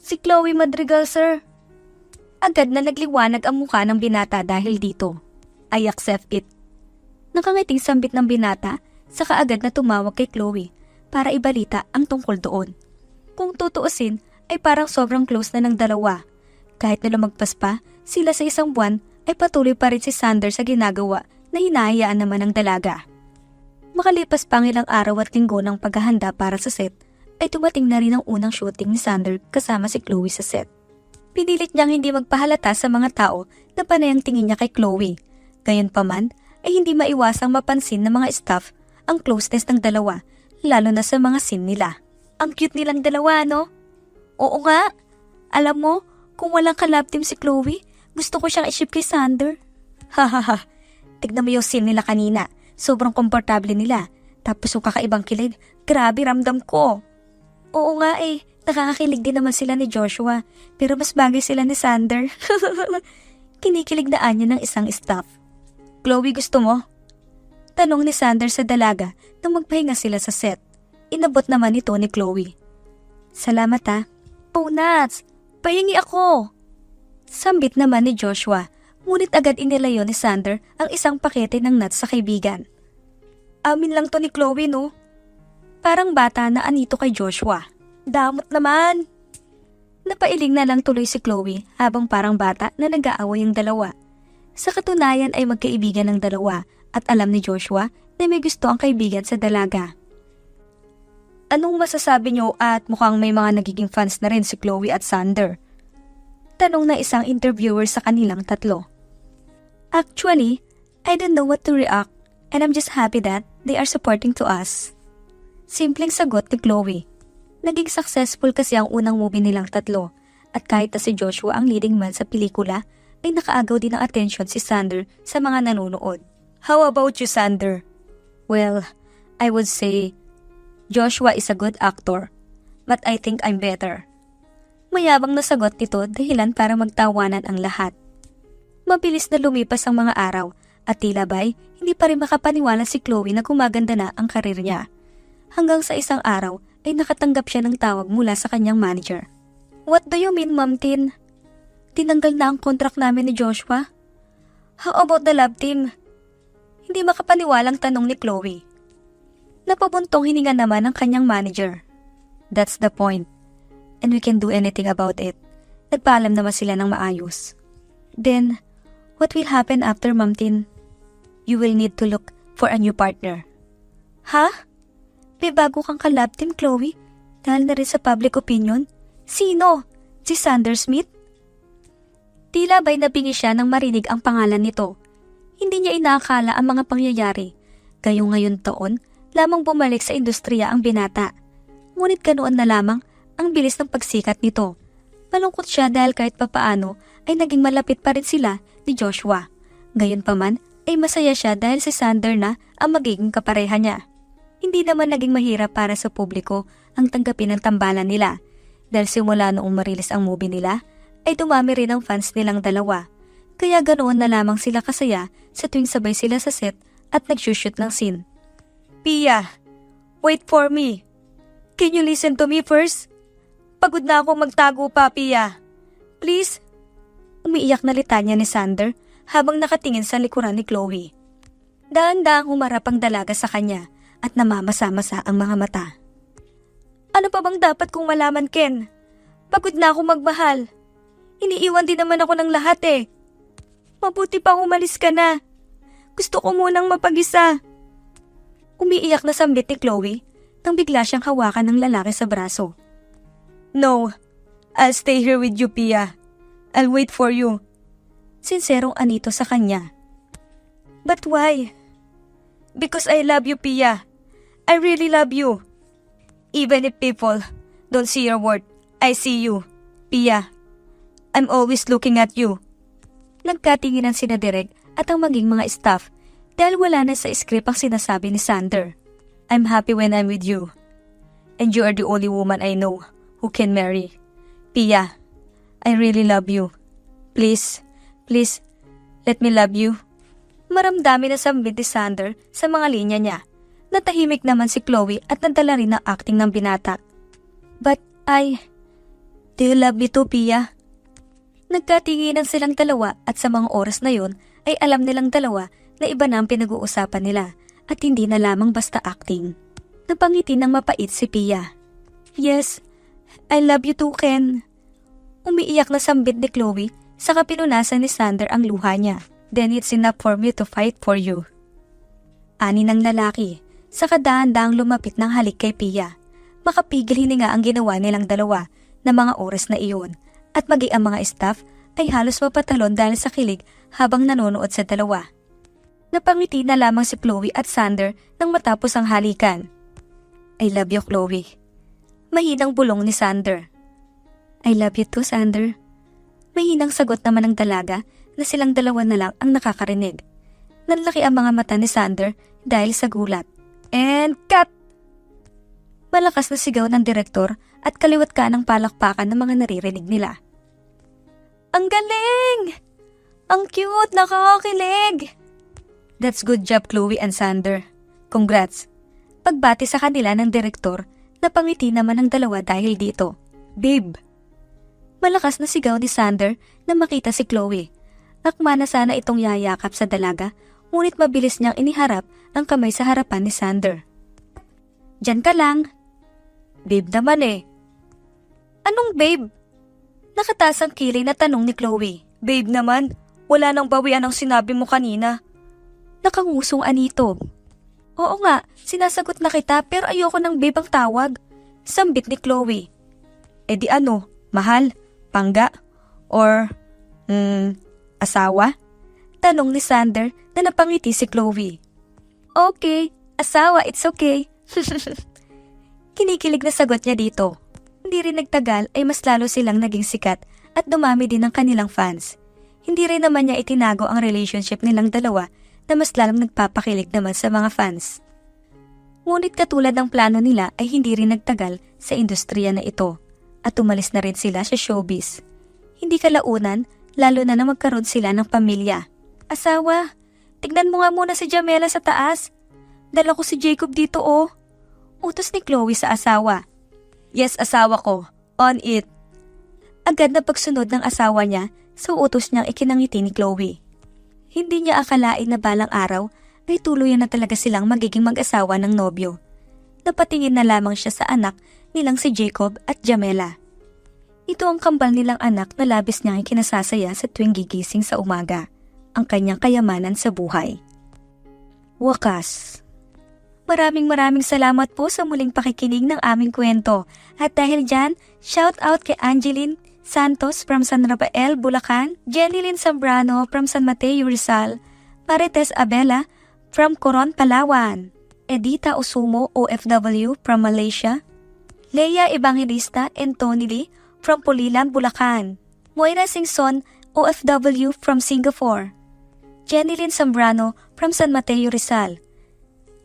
[SPEAKER 1] Si Chloe Madrigal, sir. Agad na nagliwanag ang mukha ng binata dahil dito. I accept it. Nakangiting sambit ng binata, saka agad na tumawag kay Chloe para ibalita ang tungkol doon. Kung tutuusin, ay parang sobrang close na ng dalawa. Kahit na lumagpas pa, sila sa isang buwan ay patuloy pa rin si Sander sa ginagawa na hinahayaan naman ng dalaga. Makalipas pang ilang araw at linggo ng paghahanda para sa set, ay dumating na rin ang unang shooting ni Sander kasama si Chloe sa set. Pinilit niyang hindi magpahalata sa mga tao na panay ang tingin niya kay Chloe. Gayunpaman ay hindi maiwasang mapansin ng mga staff ang closeness ng dalawa, lalo na sa mga scene nila. Ang cute nilang dalawa, no? Oo nga. Alam mo, kung walang ka-love team si Chloe, gusto ko siyang i-ship kay Sander. Hahaha, tignan mo yung scene nila kanina. Sobrang komportable nila. Tapos yung kakaibang kilig, grabe ramdam ko. Oo nga eh, nakakakilig din naman sila ni Joshua. Pero mas bagay sila ni Sander. Kinikilig na anya ng isang staff. Chloe, gusto mo? Tanong ni Sander sa dalaga nang magpahinga sila sa set. Inabot naman ito ni Chloe. Salamat ha. Oh, Nats, pahingi ako. Sambit naman ni Joshua, ngunit agad inilayo ni Sander ang isang pakete ng nuts sa kaibigan. Amin lang to ni Chloe, no? Parang bata na anito kay Joshua. Damot naman. Napailing na lang tuloy si Chloe habang parang bata na nag-aaway ang dalawa. Sa katunayan ay magkaibigan ng dalawa at alam ni Joshua na may gusto ang kaibigan sa dalaga. Anong masasabi niyo at mukhang may mga nagiging fans na rin si Chloe at Sander? Tanong na isang interviewer sa kanilang tatlo. Actually, I don't know what to react and I'm just happy that they are supporting to us. Simpleng sagot ni Chloe. Naging successful kasi ang unang movie nilang tatlo at kahit na si Joshua ang leading man sa pelikula ay nakaagaw din ng atensyon si Sander sa mga nanonood. How about you, Sander? Well, I would say Joshua is a good actor, but I think I'm better. Mayabang na sagot nito dahilan para magtawanan ang lahat. Mabilis na lumipas ang mga araw at tila ba'y hindi pa rin makapaniwala si Chloe na gumaganda na ang karir niya. Hanggang sa isang araw ay nakatanggap siya ng tawag mula sa kanyang manager. What do you mean, Ma'am Tin? Tinanggal na ang contract namin ni Joshua? How about the love team? Hindi makapaniwalang tanong ni Chloe. Napabuntong hininga naman ng kanyang manager. That's the point. And we can do anything about it. Nagpaalam naman sila ng maayos. Then, what will happen after, Ma'am Tin? You will need to look for a new partner. Ha? May bago kang ka-love team, Chloe? Dahil na rin sa public opinion? Sino? Si Sander Smith? Tila ba'y nabingi siya nang marinig ang pangalan nito. Hindi niya inaakala ang mga pangyayari. Gayong ngayon taon, lamang bumalik sa industriya ang binata. Ngunit ganoon na lamang ang bilis ng pagsikat nito. Malungkot siya dahil kahit papaano ay naging malapit pa rin sila ni Joshua. Gayunpaman ay masaya siya dahil si Sander na ang magiging kapareha niya. Hindi naman naging mahirap para sa publiko ang tanggapin ng tambalan nila dahil simula noong marilis ang movie nila ay dumami rin ang fans nilang dalawa. Kaya ganoon na lamang sila kasaya sa tuwing sabay sila sa set at nag-shoot ng scene. Pia, wait for me. Can you listen to me first? Pagod na ako magtago pa, Pia. Please? Umiiyak na litanya ni Sander habang nakatingin sa likuran ni Chloe. Daan-daang humarap ang dalaga sa kanya at namamasa-masa ang mga mata. Ano pa bang dapat kong malaman, Ken? Pagod na ako magmahal. Iniiwan din naman ako ng lahat eh. Mabuti pa umalis ka na. Gusto ko munang mapag-isa. Umiiyak na sambit ni Chloe nang bigla siyang hawakan ng lalaki sa braso. No, I'll stay here with you, Pia. I'll wait for you. Sinserong anito sa kanya. But why? Because I love you, Pia. I really love you. Even if people don't see your worth, I see you, Pia. I'm always looking at you. Nagkatinginan sina Direk at ang maging mga staff dahil wala na sa script ang sinasabi ni Sander. I'm happy when I'm with you. And you are the only woman I know who can marry. Pia, I really love you. Please, please, let me love you. Maramdami na sambit ni Sander sa mga linya niya. Natahimik naman si Chloe at nadala rin ang acting ng binata. But do you love me too, Pia? Nagkatinginan silang dalawa at sa mga oras na yon ay alam nilang dalawa na iba na ang pinag-uusapan nila at hindi na lamang basta acting. Napangiti ng mapait si Pia. Yes, I love you too, Ken. Umiiyak na sambit ni Chloe saka pinunasan ni Sander ang luha niya. Then it's enough for me to fight for you. Ani ng lalaki, saka dahan-dahang lumapit ng halik kay Pia. Makapigil hininga ang ginawa nilang dalawa na mga oras na iyon at maging ang mga staff ay halos mapatalon dahil sa kilig habang nanonood sa dalawa. Napangiti na lamang si Chloe at Sander nang matapos ang halikan. I love you, Chloe. Mahinang bulong ni Sander. I love you too, Sander. Mahinang sagot naman ng dalaga na silang dalawa na lang ang nakakarinig. Nanlaki ang mga mata ni Sander dahil sa gulat. And cut! Malakas na sigaw ng direktor at kaliwat ka ng palakpakan ng mga naririnig nila. Ang galing! Ang cute! Nakakakilig! That's good job, Chloe and Sander. Congrats! Pagbati sa kanila ng direktor, napangiti naman ang dalawa dahil dito. Babe! Malakas na sigaw ni Sander na makita si Chloe. Akma na sana itong yayakap sa dalaga, ngunit mabilis niyang iniharap ang kamay sa harapan ni Sander. Diyan ka lang. Babe naman eh. Anong babe? Nakataas ang kilay na tanong ni Chloe. Babe naman, wala nang bawian ang sinabi mo kanina. Nakangusong anito. Oo nga, sinasagot na kita pero ayoko ng babe ang tawag. Sambit ni Chloe. E di ano, mahal, pangga, or, asawa? Tanong ni Sander na napangiti si Chloe. Okay, asawa, it's okay. Kinikilig na sagot niya dito. Hindi rin nagtagal ay mas lalo silang naging sikat at dumami din ang kanilang fans. Hindi rin naman niya itinago ang relationship nilang dalawa na mas lalong nagpapakilig naman sa mga fans. Ngunit katulad ng plano nila ay hindi rin nagtagal sa industriya na ito at umalis na rin sila sa showbiz. Hindi kalaunan, lalo na magkaroon sila ng pamilya. Asawa, tignan mo nga muna si Jamela sa taas. Dala ko si Jacob dito oh. Utos ni Chloe sa asawa. Yes, asawa ko. On it. Agad na pagsunod ng asawa niya sa utos niyang ikinangiti ni Chloe. Hindi niya akalain na balang araw ay tuluyan na talaga silang magiging mag-asawa ng nobyo. Napatingin na lamang siya sa anak nilang si Jacob at Jamela. Ito ang kambal nilang anak na labis niyang ikinasasaya sa tuwing gigising sa umaga, ang kanyang kayamanan sa buhay. Wakas. Maraming salamat po sa muling pakikinig ng aming kwento. At dahil dyan, shout out kay Angeline Santos from San Rafael, Bulacan, Jenilyn Zambrano from San Mateo, Rizal, Marites Abela from Coron, Palawan, Edita Usumo, OFW from Malaysia, Leia Evangelista and Tony Lee from Pulilan, Bulacan, Moira Singson, OFW from Singapore, Jenilyn Zambrano from San Mateo, Rizal,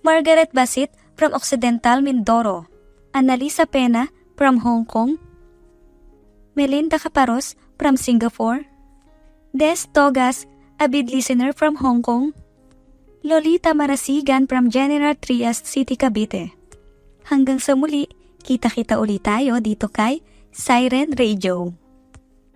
[SPEAKER 1] Margaret Basit from Occidental, Mindoro, Annalisa Pena from Hong Kong, Melinda Caparos from Singapore, Des Togas, avid listener from Hong Kong, Lolita Marasigan from General Trias City, Cavite. Hanggang sa muli, kita-kita ulit tayo dito kay Siren Radio.